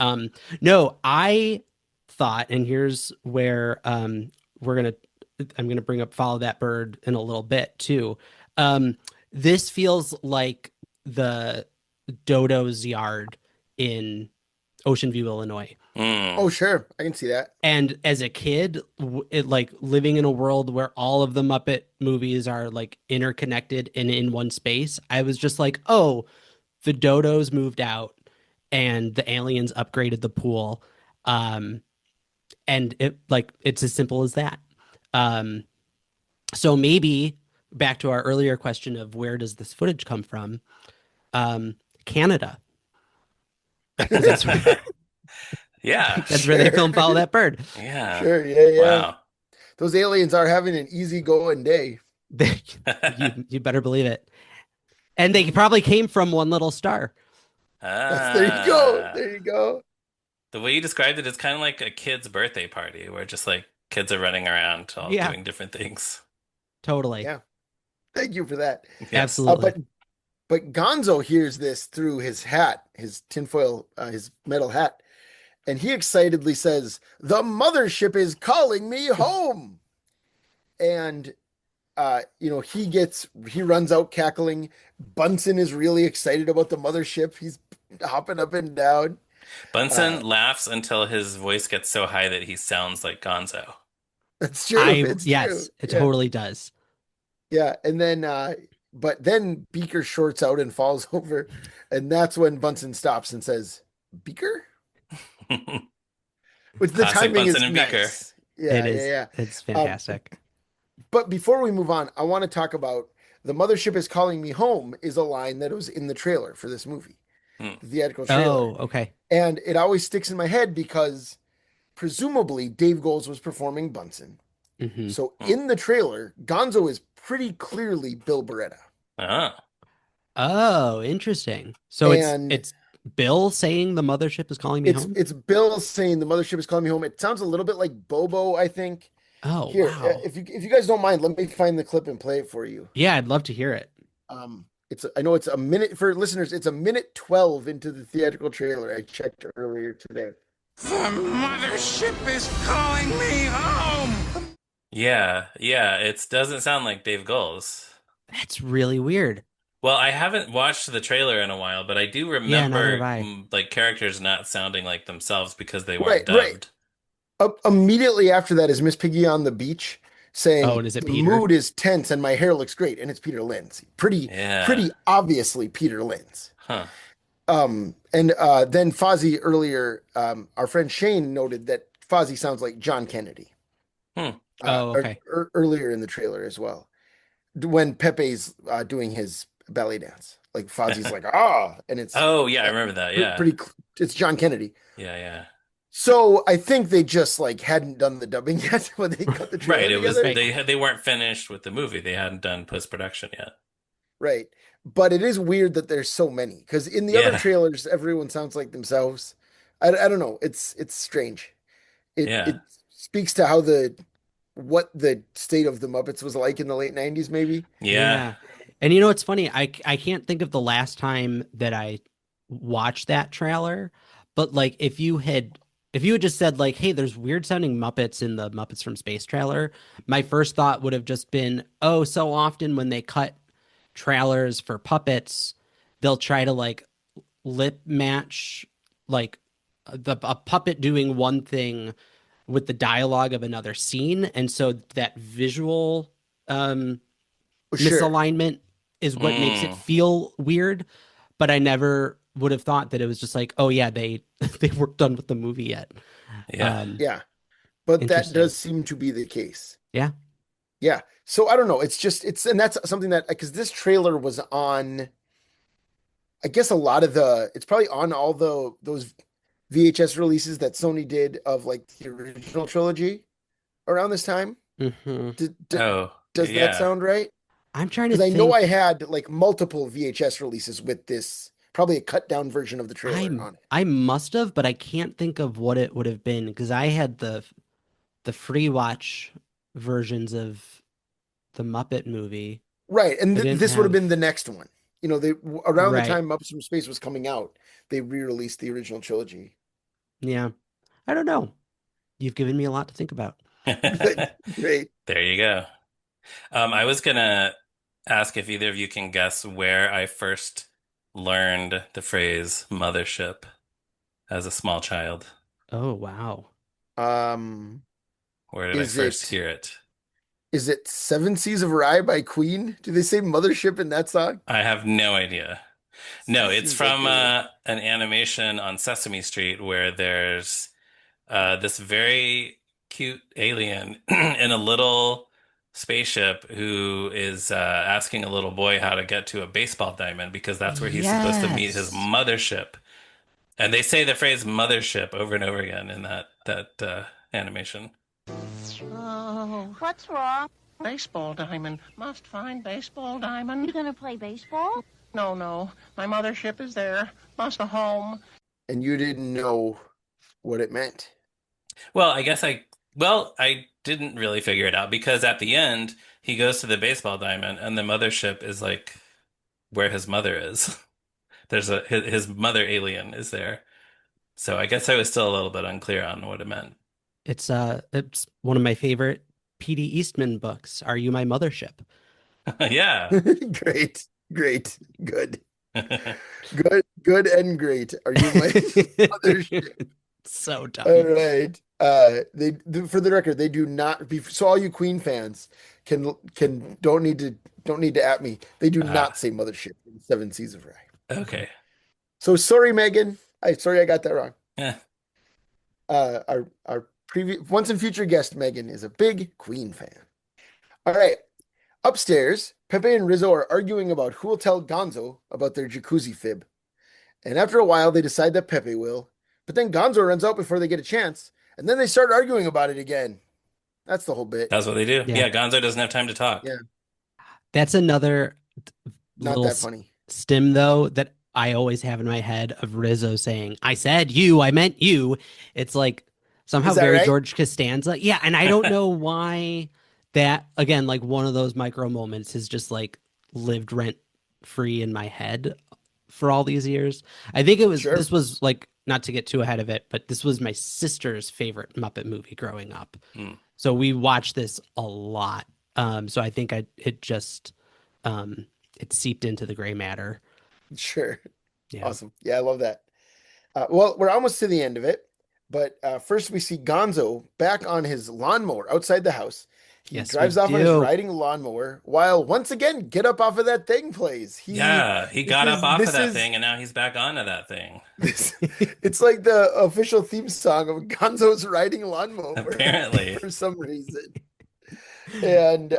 no, I thought, and here's where I'm gonna bring up Follow That Bird in a little bit too. This feels like the Dodo's yard in Ocean View, Illinois. Hmm. Oh, sure. I can see that. And as a kid, it like living in a world where all of the Muppet movies are like interconnected and in one space, I was just like, oh, the Dodos moved out and the aliens upgraded the pool. And it's as simple as that. So maybe back to our earlier question of where does this footage come from? Canada. That's where, Yeah. that's where they Sure. filmed Follow That Bird. Yeah. Sure. Yeah, yeah. Wow. Those aliens are having an easy going day. You better believe it. And they probably came from one little star. There you go. Ah. There you go. The way you described it is kind of like a kid's birthday party where just like kids are running around all Yeah. doing different things. Totally. Yeah. Thank you for that. Yes. Absolutely. But Gonzo hears this through his hat, his tinfoil, his metal hat, and he excitedly says, "The mothership is calling me home." And he runs out cackling. Bunsen is really excited about the mothership. He's hopping up and down. Bunsen laughs until his voice gets so high that he sounds like Gonzo. That's true. It's Yes, true. it Yeah. totally does. Yeah, and then but then Beaker shorts out and falls over, and that's when Bunsen stops and says, "Beaker?" Which the Classic timing is Bunsen and Beaker. nice. Yeah, It is. yeah, yeah. It's fantastic. But before we move on, I want to talk about "The mothership is calling me home" is a line that was in the trailer for this movie, Hmm. the theatrical trailer. Oh, okay. And it always sticks in my head because presumably Dave Goelz was performing Bunsen. Mhm. So in the trailer, Gonzo is pretty clearly Bill Beretta. Oh. Oh, interesting. So And it's Bill saying the mothership is calling me home? it's Bill saying the mothership is calling me home. It sounds a little bit like Bobo, I think. Oh, Here, wow. if you guys don't mind, let me find the clip and play it for you. Yeah, I'd love to hear it. It's I know it's a minute for listeners. It's a minute 12 into the theatrical trailer. I checked earlier today. The mothership is calling me home. Yeah, yeah, it doesn't sound like Dave Goelz. That's really weird. Well, I haven't watched the trailer in a while, but I do Yeah, neither have remember I. like characters not sounding like themselves because they weren't Right, right. dubbed. Immediately after that is Miss Piggy on the beach Oh, saying and is it the Peter? mood is tense and my hair looks great, and it's Peter Linz. Yeah. Pretty obviously Peter Linz. Huh. And then Fozzie earlier, our friend Shane noted that Fozzie sounds like John Kennedy. Hmm. Oh, okay. Earlier in the trailer as well, when Pepe's doing his ballet dance, like Fozzie's like and it's Oh, yeah, I remember that. Yeah. it's John Kennedy. Yeah, yeah. So I think they just like hadn't done the dubbing yet when they cut the trailer Right, it was together. they weren't finished with the movie. They hadn't done post-production yet. Right. But it is weird that there's so many because in the other Yeah. trailers, everyone sounds like themselves. I don't know. It's strange. It Yeah. speaks to what the state of the Muppets was like in the late 90s, maybe. Yeah. Yeah. And you know what's funny? I can't think of the last time that I watched that trailer, but like if you had just said like, "Hey, there's weird sounding Muppets in the Muppets from Space trailer," my first thought would have just been, "Oh, so often when they cut trailers for puppets, they'll try to like lip match like a puppet doing one thing with the dialogue of another scene, and so that visual um Sure. misalignment is what makes it Mm. feel weird." But I never would have thought that it was just like, oh yeah, they they weren't done with the movie yet. Yeah. Um, Yeah. But that Interesting. does seem to be the case. Yeah. Yeah. So I don't know. And that's something that, because this trailer was on, I guess it's probably on all those VHS releases that Sony did of like the original trilogy around this time. Hmm. Oh, Does that yeah. sound right? I'm trying to Because I know I think. had like multiple VHS releases with this, probably a cut down version of the trailer I on it. I must have, but I can't think of what it would have been because I had the free watch versions of the Muppet movie. Right. And I didn't this would have have. been the next one. They around the Right. time Muppets from Space was coming out, they re-released the original trilogy. Yeah. I don't know. You've given me a lot to think about. Good. Great. There you go. I was gonna ask if either of you can guess where I first learned the phrase mothership as a small child. Oh, wow. Um, Where did I is first it hear it? is it Seven Seas of Rye by Queen? Do they say mothership in that song? I have no idea. No, it's Seems like from they would. an animation on Sesame Street where there's this very cute alien in a little spaceship who is asking a little boy how to get to a baseball diamond because that's where he's supposed to meet his Yes. mothership. And they say the phrase mothership over and over again in that animation. Oh, What's wrong? baseball diamond. Must find baseball diamond. You gonna play baseball? No, no. My mothership is there. Must a home. And you didn't know what it meant. Well, I didn't really figure it out because at the end he goes to the baseball diamond and the mothership is like where his mother is. There's his mother alien is there. So I guess I was still a little bit unclear on what it meant. It's one of my favorite P.D. Eastman books, Are You My Mothership? Yeah. Great. Great. Good. Good and great. Are you my mothership? So dumb. All right. For the record, they do not be so all you Queen fans can don't need to at me. They do Ah, not say mothership in Seven Seas of Rye. okay. So sorry, Megan. Sorry I got that wrong. Yeah. Our previous once and future guest Megan is a big Queen fan. All right. Upstairs, Pepe and Rizzo are arguing about who will tell Gonzo about their jacuzzi fib. And after a while, they decide that Pepe will. But then Gonzo runs out before they get a chance, and then they start arguing about it again. That's the whole bit. That's what they do. Yeah. Yeah, Gonzo doesn't have time to talk. Yeah, That's another not little that funny. stim though that I always have in my head of Rizzo saying, "I said you, I meant you." It's like somehow Is that very right? George Costanza. Yeah, and I don't know why that again, like one of those micro moments has just like lived rent free in my head for all these years. I think Sure. this was like not to get too ahead of it, but this was my sister's favorite Muppet movie growing up. Hmm. So we watched this a lot. So I think it just um it seeped into the gray matter. Sure. Yeah. Awesome. Yeah, I love that. Well, we're almost to the end of it, but first we see Gonzo back on his lawnmower outside the house. He Yes, we drives off on his do. riding lawnmower while once again Get Up Off of That Thing plays. Yeah, he This got up is off of this that is thing and now he's back onto that thing. this it's like the official theme song of Gonzo's riding lawnmower Apparently. for some reason. And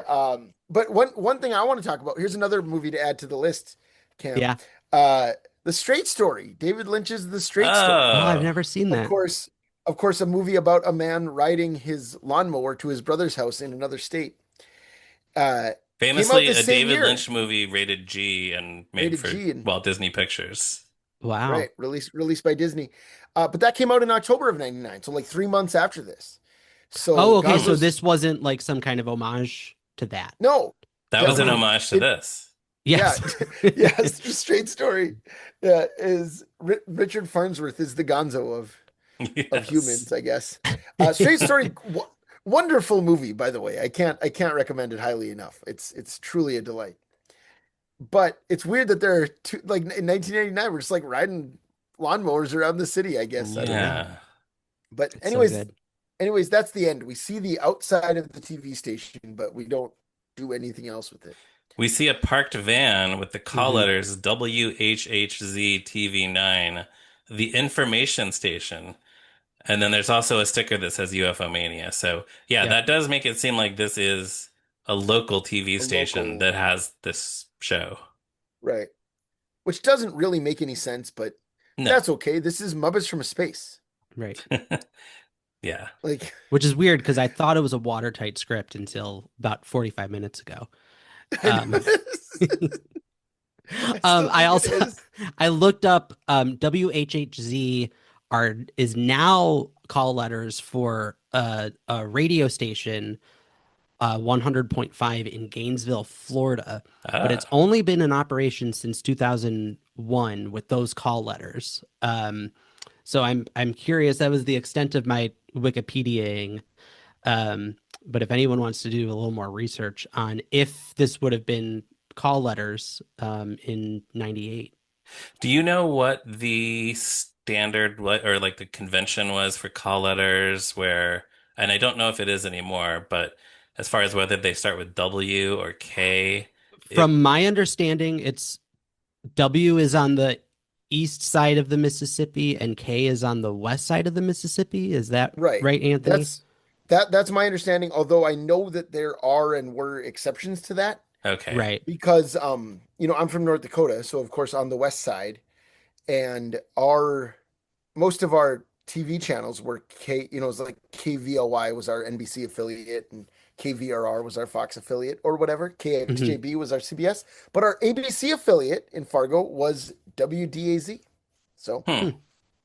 but one thing I want to talk about, here's another movie to add to the list, Cam. Yeah. Uh The Straight Story, David Lynch's The Straight Story. Oh, I've Oh, never seen Of that. course, of course, a movie about a man riding his lawnmower to his brother's house in another state. Uh, Came out famously this a same David year, Lynch movie rated G and made rated for G, and Walt Disney Pictures. Wow. right, released by Disney. But that came out in October of '99, so like 3 months after this. So Oh, okay. So Hmm. Gonzo's this wasn't like some kind of homage to that. no, That was an definitely homage to it. this. Yeah, Yes. yes, The Straight Story. Yeah, is Richard Farnsworth is the Gonzo of Yes. humans, I guess. Straight Story, wonderful movie, by the way. I can't recommend it highly enough. It's truly a delight. But it's weird that there are two, like in 1989, we're just like riding lawnmowers around the city, I guess. I don't know. Yeah. But It's so good. anyways, that's the end. We see the outside of the TV station, but we don't do anything else with it. We see a parked van with the call Mhm. letters WHHZ TV9, the information station. And then there's also a sticker that says UFO Mania. So, yeah, Yep. that does make it seem like this is a local TV A station local, that has this show. right. Which doesn't really make any sense, but No. that's okay. This is Muppets from Space. Right. Yeah. Like, Which is weird because I thought it was a watertight script until about 45 minutes ago. Um, I still I think it also is. I looked up WHHZ is now call letters for a radio station 100.5 in Gainesville, Florida, but it's Ah. only been in operation since 2001 with those call letters. So I'm curious. That was the extent of my Wikipediaing. But if anyone wants to do a little more research on if this would have been call letters in '98. Do you know what the standard or like the convention was for call letters where, and I don't know if it is anymore, but as far as whether they start with W or K, it, From my understanding, it's W is on the east side of the Mississippi and K is on the west side of the Mississippi. Is that Right. right, Anthony? That's my understanding, although I know that there are and were exceptions to that okay. Right. because I'm from North Dakota, so of course on the west side, and our most of our TV channels were it was like KVLY was our NBC affiliate and KVRR was our Fox affiliate or whatever. Mhm. KXJB was our CBS, but our ABC affiliate in Fargo was WDAZ. So Hmm.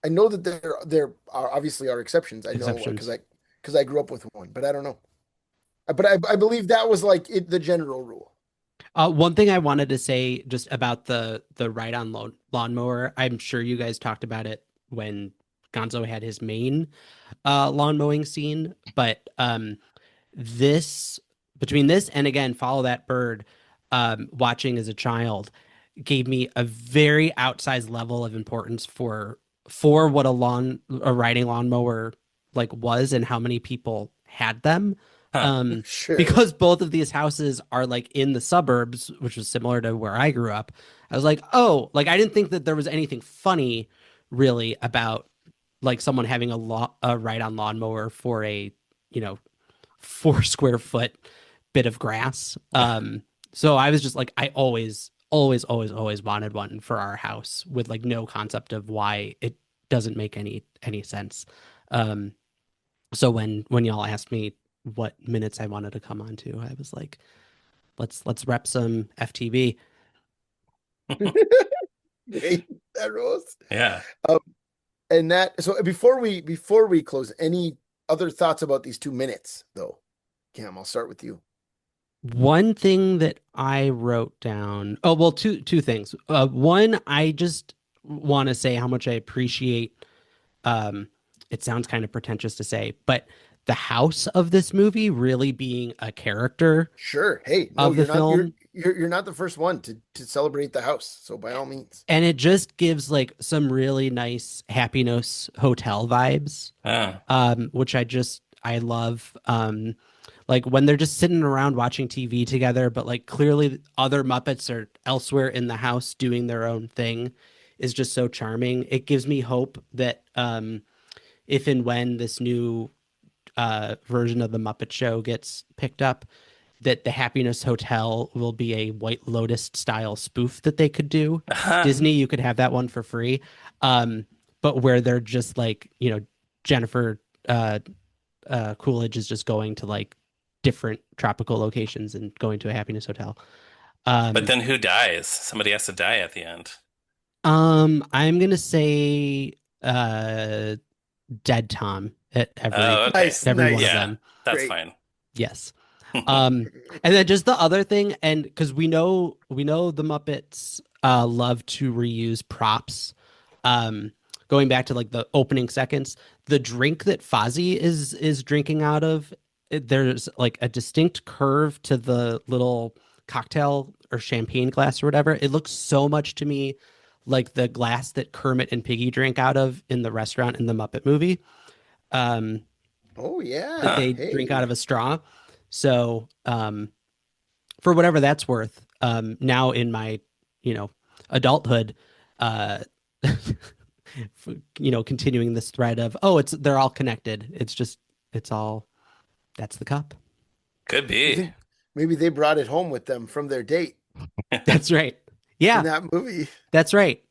I know that there are obviously are exceptions. I know Exceptions. because I grew up with one, but I don't know. But I believe that was like the general rule. One thing I wanted to say just about the ride-on lawnmower. I'm sure you guys talked about it when Gonzo had his main lawn mowing scene, but this between this and again Follow That Bird, watching as a child gave me a very outsized level of importance for what a riding lawnmower like was and how many people had them. Huh. Sure. Because both of these houses are like in the suburbs, which was similar to where I grew up. I was like, oh, like I didn't think that there was anything funny really about like someone having a ride-on lawnmower for a, you know, 4 square foot bit of grass. So I was just like, I always wanted one for our house with like no concept of why it doesn't make any sense. Um, so when y'all asked me what minutes I wanted to come on to, I was like, let's rep some FTB. Great, that rules. Yeah. Um, and that so before we close, any other thoughts about these 2 minutes though? Cam, I'll start with you. One thing that I wrote down. Oh, well, two things. One, I just want to say how much I appreciate. Um, it sounds kind of pretentious to say, but the house of this movie really being a character Sure. Hey, no, of the you're not film. you're not the first one to celebrate the house. So by all means. And it just gives like some really nice happiness hotel vibes, Ah. which I love. Like when they're just sitting around watching TV together, but like clearly other Muppets are elsewhere in the house doing their own thing is just so charming. It gives me hope that if and when this new version of the Muppet Show gets picked up, that the Happiness Hotel will be a White Lotus style spoof that they could do. Disney, you could have that one for free. But where they're just like, Jennifer Coolidge is just going to like different tropical locations and going to a Happiness Hotel. But then who dies? Somebody has to die at the end. I'm gonna say Dead Tom at Oh, okay. every one of Yeah, them. that's Great. fine. Yes. And then just the other thing, and because we know the Muppets love to reuse props. Going back to like the opening seconds, the drink that Fozzie is drinking out of, there's like a distinct curve to the little cocktail or champagne glass or whatever. It looks so much to me like the glass that Kermit and Piggy drink out of in the restaurant in the Muppet movie. Oh yeah. That they drink out of a straw. So, for whatever that's worth, now in my, adulthood, continuing this thread of, they're all connected. That's the cup. Could I be. think maybe they brought it home with them from their date That's right. Yeah, in that movie. that's right.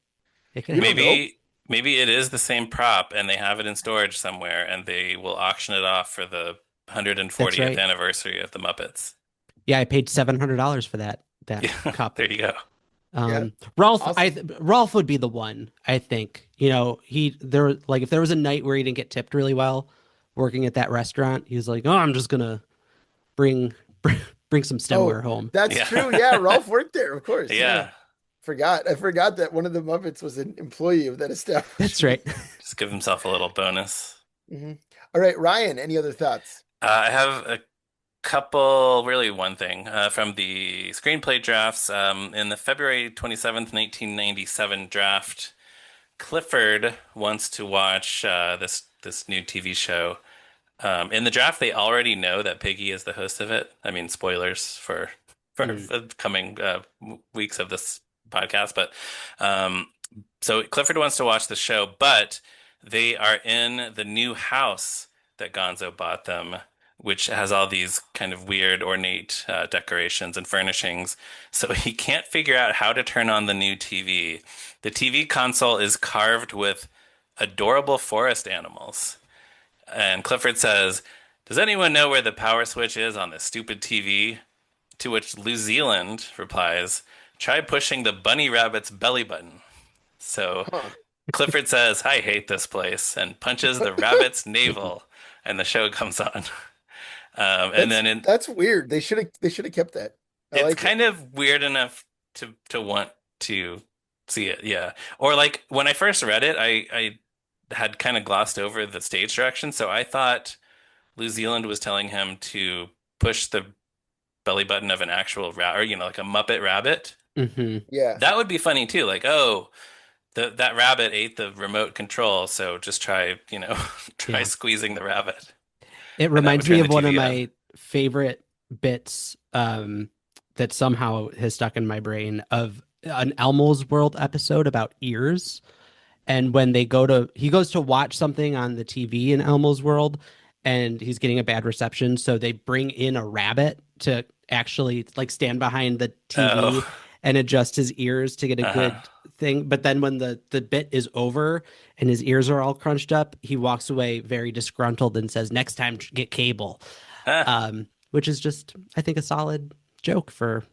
It could You happen. don't know. Maybe it is the same prop and they have it in storage somewhere and they will auction it off for the 140th That's right. anniversary of the Muppets. Yeah, I paid $700 for that Yeah, cup. there you go. Yeah. Ralph, Awesome. Ralph would be the one, I think. If there was a night where he didn't get tipped really well working at that restaurant, he was like, "Oh, I'm just gonna bring some stemware home." That's Yeah. true. Yeah, Ralph worked there, of course. Yeah. I forgot that one of the Muppets was an employee of that establishment. That's right. Just give himself a little bonus. Mhm. All right, Ryan, any other thoughts? I have a couple, really one thing, from the screenplay drafts. In the February 27th, 1997 draft, Clifford wants to watch this new TV show. In the draft, they already know that Piggy is the host of it. I mean, spoilers for coming weeks of this podcast, but so Clifford wants to watch the show, but they are in the new house that Gonzo bought them, which has all these kind of weird, ornate decorations and furnishings. So he can't figure out how to turn on the new TV. The TV console is carved with adorable forest animals. And Clifford says, "Does anyone know where the power switch is on this stupid TV?" To which New Zealand replies, "Try pushing the bunny rabbit's belly button." So Clifford says, "I hate this place," and punches the rabbit's navel, and the show comes on. That's weird. They should have kept that. It's kind of weird enough to want to see it, yeah. Or like when I first read it, I had kind of glossed over the stage direction, so I thought New Zealand was telling him to push the belly button of an actual rabbit, or like a Muppet rabbit. Mm-hmm. Yeah. That would be funny too. Like, oh, that rabbit ate the remote control, so just try squeezing the rabbit. It reminds me of one of TV my favorite bits that somehow has stuck in my brain of an Elmo's World episode about ears. And when he goes to watch something on the TV in Elmo's World and he's getting a bad reception. So they bring in a rabbit to actually like stand behind the TV and adjust his ears to get a good thing. But then when the bit is over and his ears are all crunched up, he walks away very disgruntled and says, "Next time, get cable." Which is just, I think, a solid joke for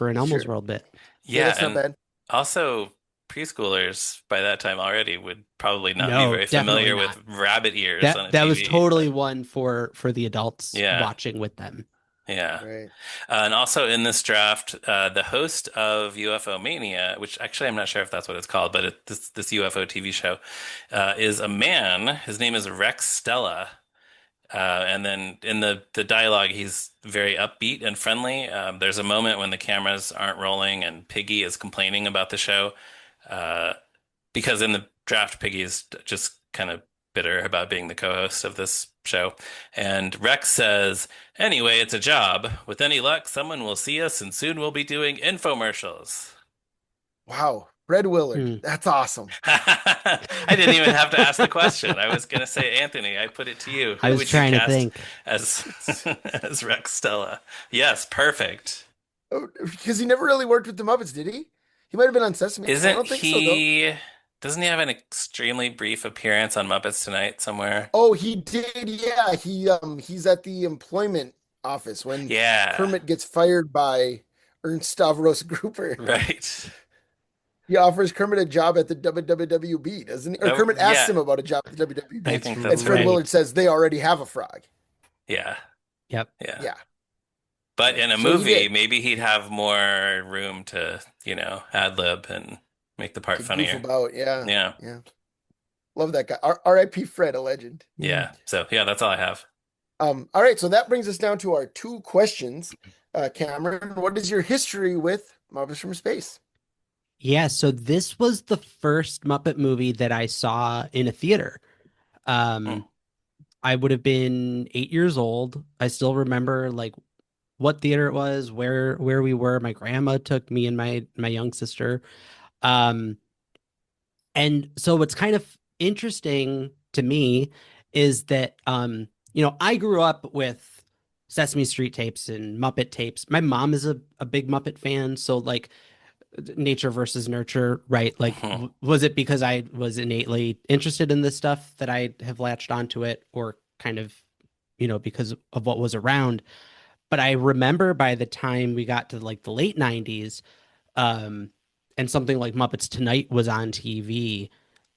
an Elmo's World bit. Yeah, that's not bad. Also, preschoolers by that time already would probably not be No, very definitely familiar with not. rabbit ears on That a that was TV. totally So, one for the adults yeah, watching with them. yeah. Right. And also in this draft, the host of UFO Mania, which actually I'm not sure if that's what it's called, but this UFO TV show, is a man. His name is Rex Stella. And then in the dialogue, he's very upbeat and friendly. There's a moment when the cameras aren't rolling and Piggy is complaining about the show. Uh, because in the draft, Piggy is just kind of bitter about being the co-host of this show. And Rex says, "Anyway, it's a job. With any luck, someone will see us and soon we'll be doing infomercials." Wow. Fred Willard. Hmm. That's awesome. I didn't even have to ask the question. I was going to say, Anthony, I put it to you. I Who was would you trying to cast think. as as Rex Stella? Yes, perfect. Oh, because he never really worked with the Muppets, did he? He might have been on Sesame. I Isn't don't think so, though. he? Doesn't he have an extremely brief appearance on Muppets Tonight somewhere? Oh, he did. Yeah, he's at the employment office when Yeah, Kermit gets fired by Ernst Stavros Grouper. right. He offers Kermit a job at the WWWB, doesn't he? Or Kermit asks Yeah, him about a job at the I WWB, think and that's Fred right. Right. Willard says they already have a frog. Yeah, Yep. yeah. Yeah, But yeah. in a So he movie, did. maybe he'd have more room to, ad lib and make the part To goof funnier. about. Yeah, Yeah, yeah. Love that guy. R.I.P. Fred, a legend. yeah. So yeah, that's all I have. All right, so that brings us down to our two questions. Cameron, what is your history with Muppets from Space? Yeah, so this was the first Muppet movie that I saw in a theater. Hmm. Um, I would have been 8 years old. I still remember like what theater it was, where we were. My grandma took me and my young sister. Um, and so what's kind of interesting to me is that I grew up with Sesame Street tapes and Muppet tapes. My mom is a big Muppet fan, so like nature versus nurture, right? Like, Hmm. was it because I was innately interested in this stuff that I have latched onto it, or kind of, because of what was around? But I remember by the time we got to like the late 90s, um, and something like Muppets Tonight was on TV,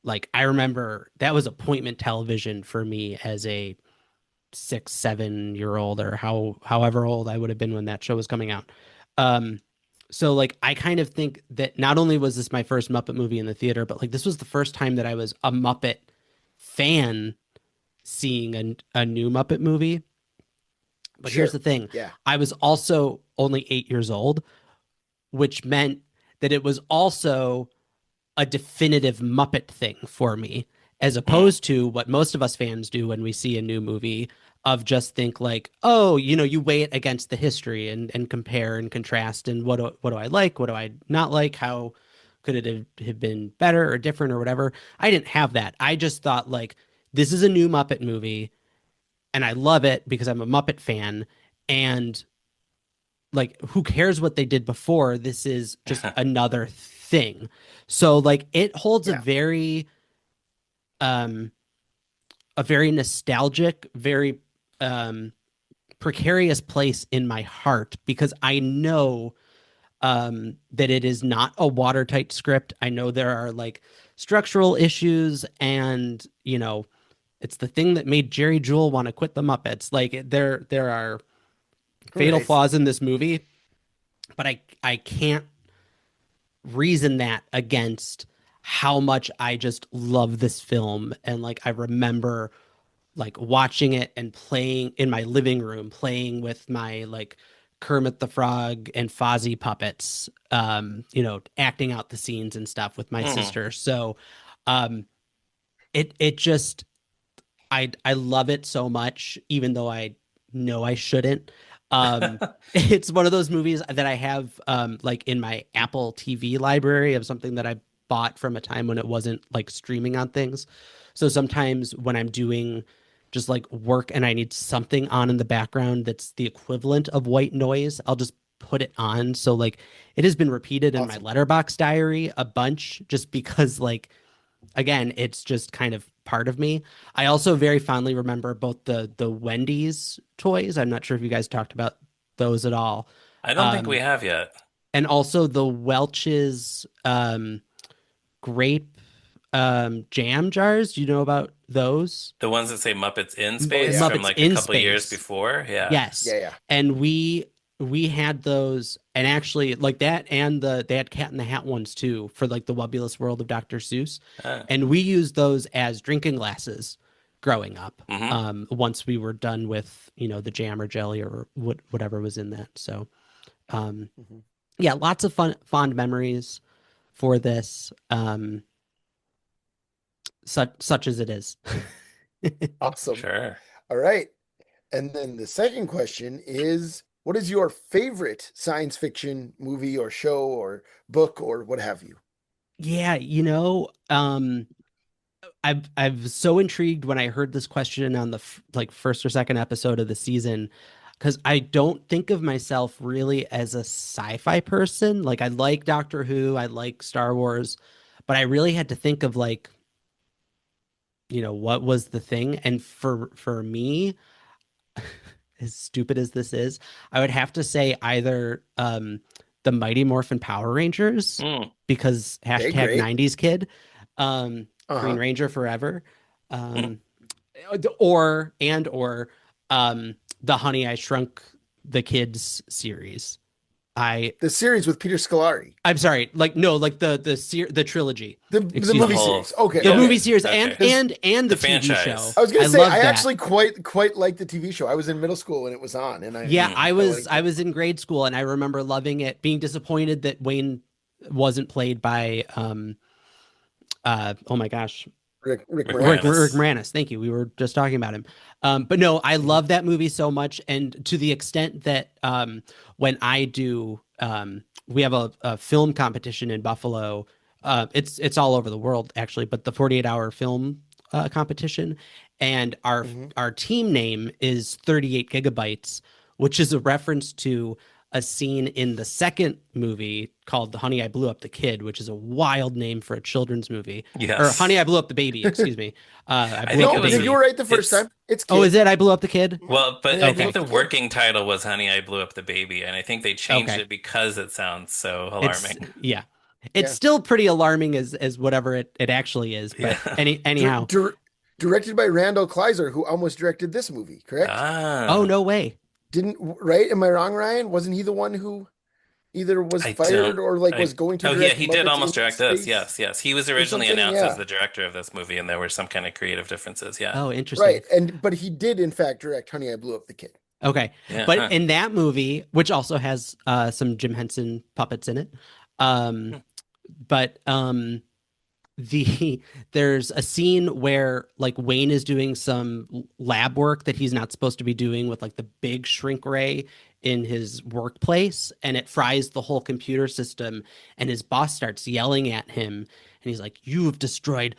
like I remember that was appointment television for me as a 6, 7 year old, or however old I would have been when that show was coming out. Um, so like I kind of think that not only was this my first Muppet movie in the theater, but like this was the first time that I was a Muppet fan seeing a new Muppet movie. But here's Sure. the thing. Yeah. I was also only 8 years old, which meant that it was also a definitive Muppet thing for me, as Hmm. opposed to what most of us fans do when we see a new movie of just think like, oh, you weigh it against the history and compare and contrast and what do I like, what do I not like, how could it have been better or different or whatever. I didn't have that. I just thought like this is a new Muppet movie and I love it because I'm a Muppet fan, and like who cares what they did before, this is just another thing. So like it holds Yeah. um a very nostalgic, very um precarious place in my heart, because I know that it is not a watertight script. I know there are like structural issues, and it's the thing that made Jerry Jewell want to quit the Muppets. Like there are fatal Right. flaws in this movie, but I can't reason that against how much I just love this film. And like I remember like watching it and playing in my living room, playing with my like Kermit the Frog and Fozzie puppets, acting out the scenes and stuff with my Hmm. sister. So um it just I love it so much, even though I know I shouldn't. It's one of those movies that I have like in my Apple TV library of something that I bought from a time when it wasn't like streaming on things. So sometimes when I'm doing just like work and I need something on in the background that's the equivalent of white noise, I'll just put it on. So like it has been repeated in my Awesome. Letterboxd diary a bunch, just because like again, it's just kind of part of me. I also very fondly remember both the Wendy's toys. I'm not sure if you guys talked about those at all. I don't think we Um, have yet. and also the Welch's grape jam jars. Do you know about those? The ones that say Muppets in Oh, Space yeah. from Muppets like a in couple years Space. before. Yeah. Yes. Yeah, yeah. And we had those, and actually like that, and they had Cat in the Hat ones too for like the Wubbulous World of Dr. Seuss. Ah. And we used those as drinking glasses growing up. Mhm. Once we were done with, the jam or jelly or whatever was in that. So Mhm. yeah, lots of fond memories for this. Such as it is. Awesome. Sure. All right. And then the second question is, what is your favorite science fiction movie or show or book or what have you? Yeah, I've so intrigued when I heard this question on the like first or second episode of the season, because I don't think of myself really as a sci-fi person. Like I like Doctor Who, I like Star Wars, but I really had to think of like, what was the thing? And for me, as stupid as this is, I would have to say either the Mighty Morphin Power Rangers, Mm. because Okay, hashtag great. 90s kid, Green Uh-huh. Ranger forever, Mm. or the Honey I Shrunk the Kids series. The series with Peter Scolari. I'm sorry, like no, like the trilogy. The Excuse movie me. series. Okay. The Yeah. movie series Okay. and The the TV franchise. show. I was gonna say love I that. actually quite like the TV show. I was in middle school when it was on, and Yeah, I was I was in grade school, and I remember loving it, being disappointed that Wayne wasn't played by oh my gosh, Rick Rick Moranis. Rick Moranis. Thank you. We were just talking about him. But no, I love that movie so much, and to the extent that when I do, we have a film competition in Buffalo. It's all over the world actually, but the 48-hour film competition, and Mhm. our team name is 38 gigabytes, which is a reference to a scene in the second movie called The Honey I Blew Up the Kid, which is a wild name for a children's movie. Yes. Or Honey I Blew Up the Baby, excuse me. I think blew No, up it the was you baby. were right the first it's- time. It's Oh, Kid. is it I Blew Up the Kid? Well, but Honey, I I Blew think Up the the Kid. working title was Honey, I Blew Up the Baby, and I think they changed Okay. it because it sounds so It's alarming. yeah. It's Yeah. still pretty alarming as whatever it actually is. But Yeah. anyhow. Directed by Randall Kleiser, who almost directed this movie, correct? Ah. Oh, no way. Right? Am I wrong, Ryan? Wasn't he the one who either was I fired don't. or like I, was going to oh, direct yeah, he did Muppets almost in direct this. Space? Yes, yes. He was originally something, announced yeah. as the director of this movie, and there were some kind of creative differences. Yeah. Oh, interesting. Right. But he did in fact direct Honey, I Blew Up the Kid. Okay. Yeah, But huh. in that movie, which also has some Jim Henson puppets in it, but there's a scene where like Wayne is doing some lab work that he's not supposed to be doing with like the big shrink ray in his workplace, and it fries the whole computer system, and his boss starts yelling at him, and he's like, "You've destroyed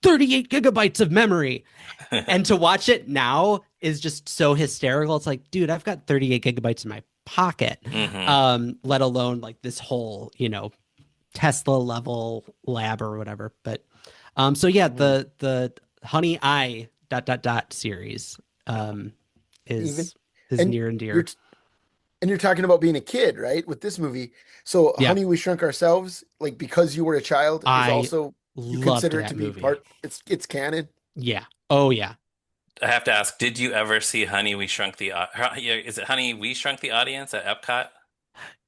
38 gigabytes of memory." And to watch it now is just so hysterical. It's like, dude, I've got 38 gigabytes in my pocket. Mhm. Let alone like this whole, Tesla level lab or whatever. But so yeah, the Honey I ... series is And near and You're, dear. and you're talking about being a kid, right? With this movie. So Yeah. Honey, We Shrunk Ourselves, like because you were a child, is I also you loved consider it that to be movie. part it's canon. Yeah. Oh yeah. I have to ask, did you ever see Honey, We Shrunk the is it Honey, We Shrunk the Audience at Epcot?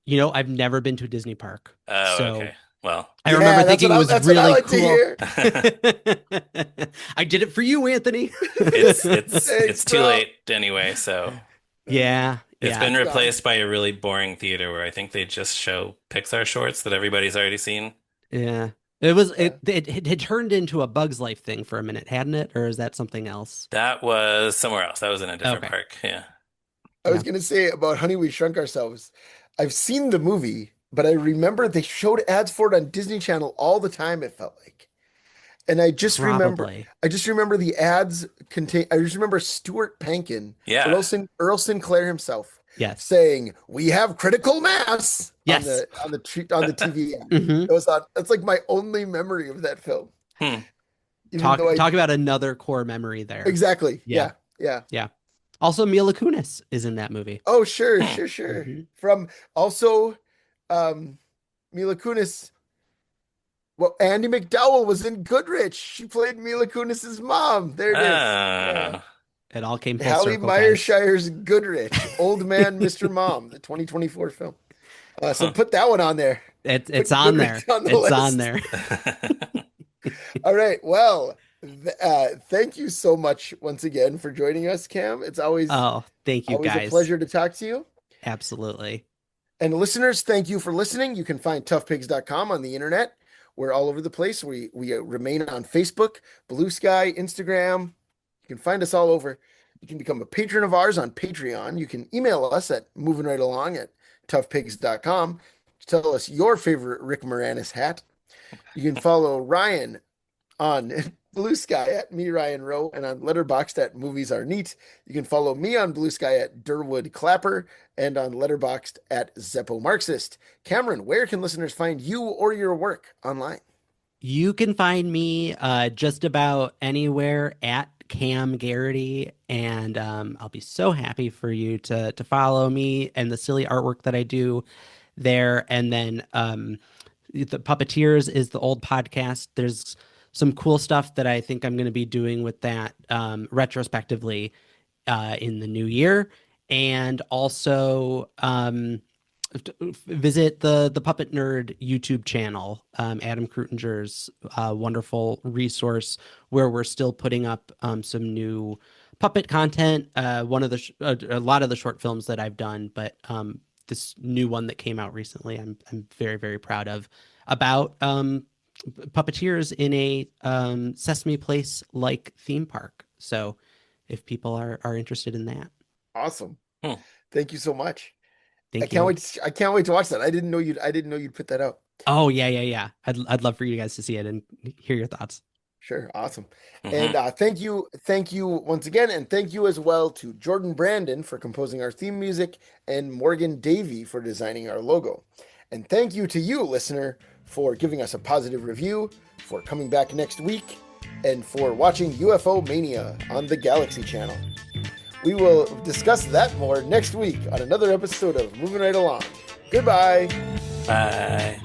I've never been to a Disney park. Oh, So okay. Well, I remember that's thinking it was that's what I really like to cool. hear. I did it for you, Anthony. it's Thanks, too bro. late anyway, so Yeah. it's Yeah. been replaced by a really boring theater where I think they just show Pixar shorts that everybody's already seen. Yeah. It was Yeah. it had turned into a Bug's Life thing for a minute, hadn't it? Or is that something else? That was somewhere else. That was in a different Okay. park. Yeah. I was gonna say about Honey, We Shrunk Ourselves. I've seen the movie, but I remember they showed ads for it on Disney Channel all the time, it felt like. And I just remember Probably. the ads contain I just remember Stuart Pankin, Yeah. Earl Sinclair himself, Yes. saying, "We have critical mass" Yes. on the TV. Mhm. It was that's like my only memory of that film. Hmm. Even Talk though talk about another core memory there. exactly. Yeah. Yeah. Also, Mila Kunis is in that movie. Oh, sure. Mhm. From also Mila Kunis. Well, Andie MacDowell was in Goodrich. She played Mila Kunis's mom. There it is. Yeah. It all came full Hallie circle, guys. Meyershire's Goodrich, Old Man, Mr. Mom, the 2024 film. So put that one on there. It's on there. It's on there. All right. Well, thank you so much once again for joining us, Cam. It's always thank you, always guys. a pleasure to talk to you. Absolutely. And listeners, thank you for listening. You can find toughpigs.com on the internet. We're all over the place. We remain on Facebook, Blue Sky, Instagram. You can find us all over. You can become a patron of ours on Patreon. You can email us at movingrightalong@toughpigs.com to tell us your favorite Rick Moranis hat. You can follow Ryan on Blue Sky at me, Ryan Rowe, and on Letterboxd at Movies Are Neat. You can follow me on Blue Sky at Durwood Clapper and on Letterboxd at Zeppo Marxist. Cameron, where can listeners find you or your work online? You can find me just about anywhere at Cam Garrity, and I'll be so happy for you to follow me and the silly artwork that I do there. And then the Puppeteers is the old podcast. There's some cool stuff that I think I'm going to be doing with that retrospectively in the new year. And also visit the Puppet Nerd YouTube channel, Adam Krutinger's wonderful resource where we're still putting up some new puppet content. One of a lot of the short films that I've done, but this new one that came out recently, I'm very, very proud of, about puppeteers in a Sesame Place like theme park. So if people are interested in that. Awesome. Thank you so much. Thank you. I can't wait to watch that. I didn't know you'd put that out. Oh yeah. I'd love for you guys to see it and hear your thoughts. Sure. Awesome. And thank you once again. And thank you as well to Jordan Brandon for composing our theme music and Morgan Davy for designing our logo. And thank you to you, listener, for giving us a positive review, for coming back next week, and for watching UFO Mania on the Galaxy Channel. We will discuss that more next week on another episode of Moving Right Along. Goodbye. Bye.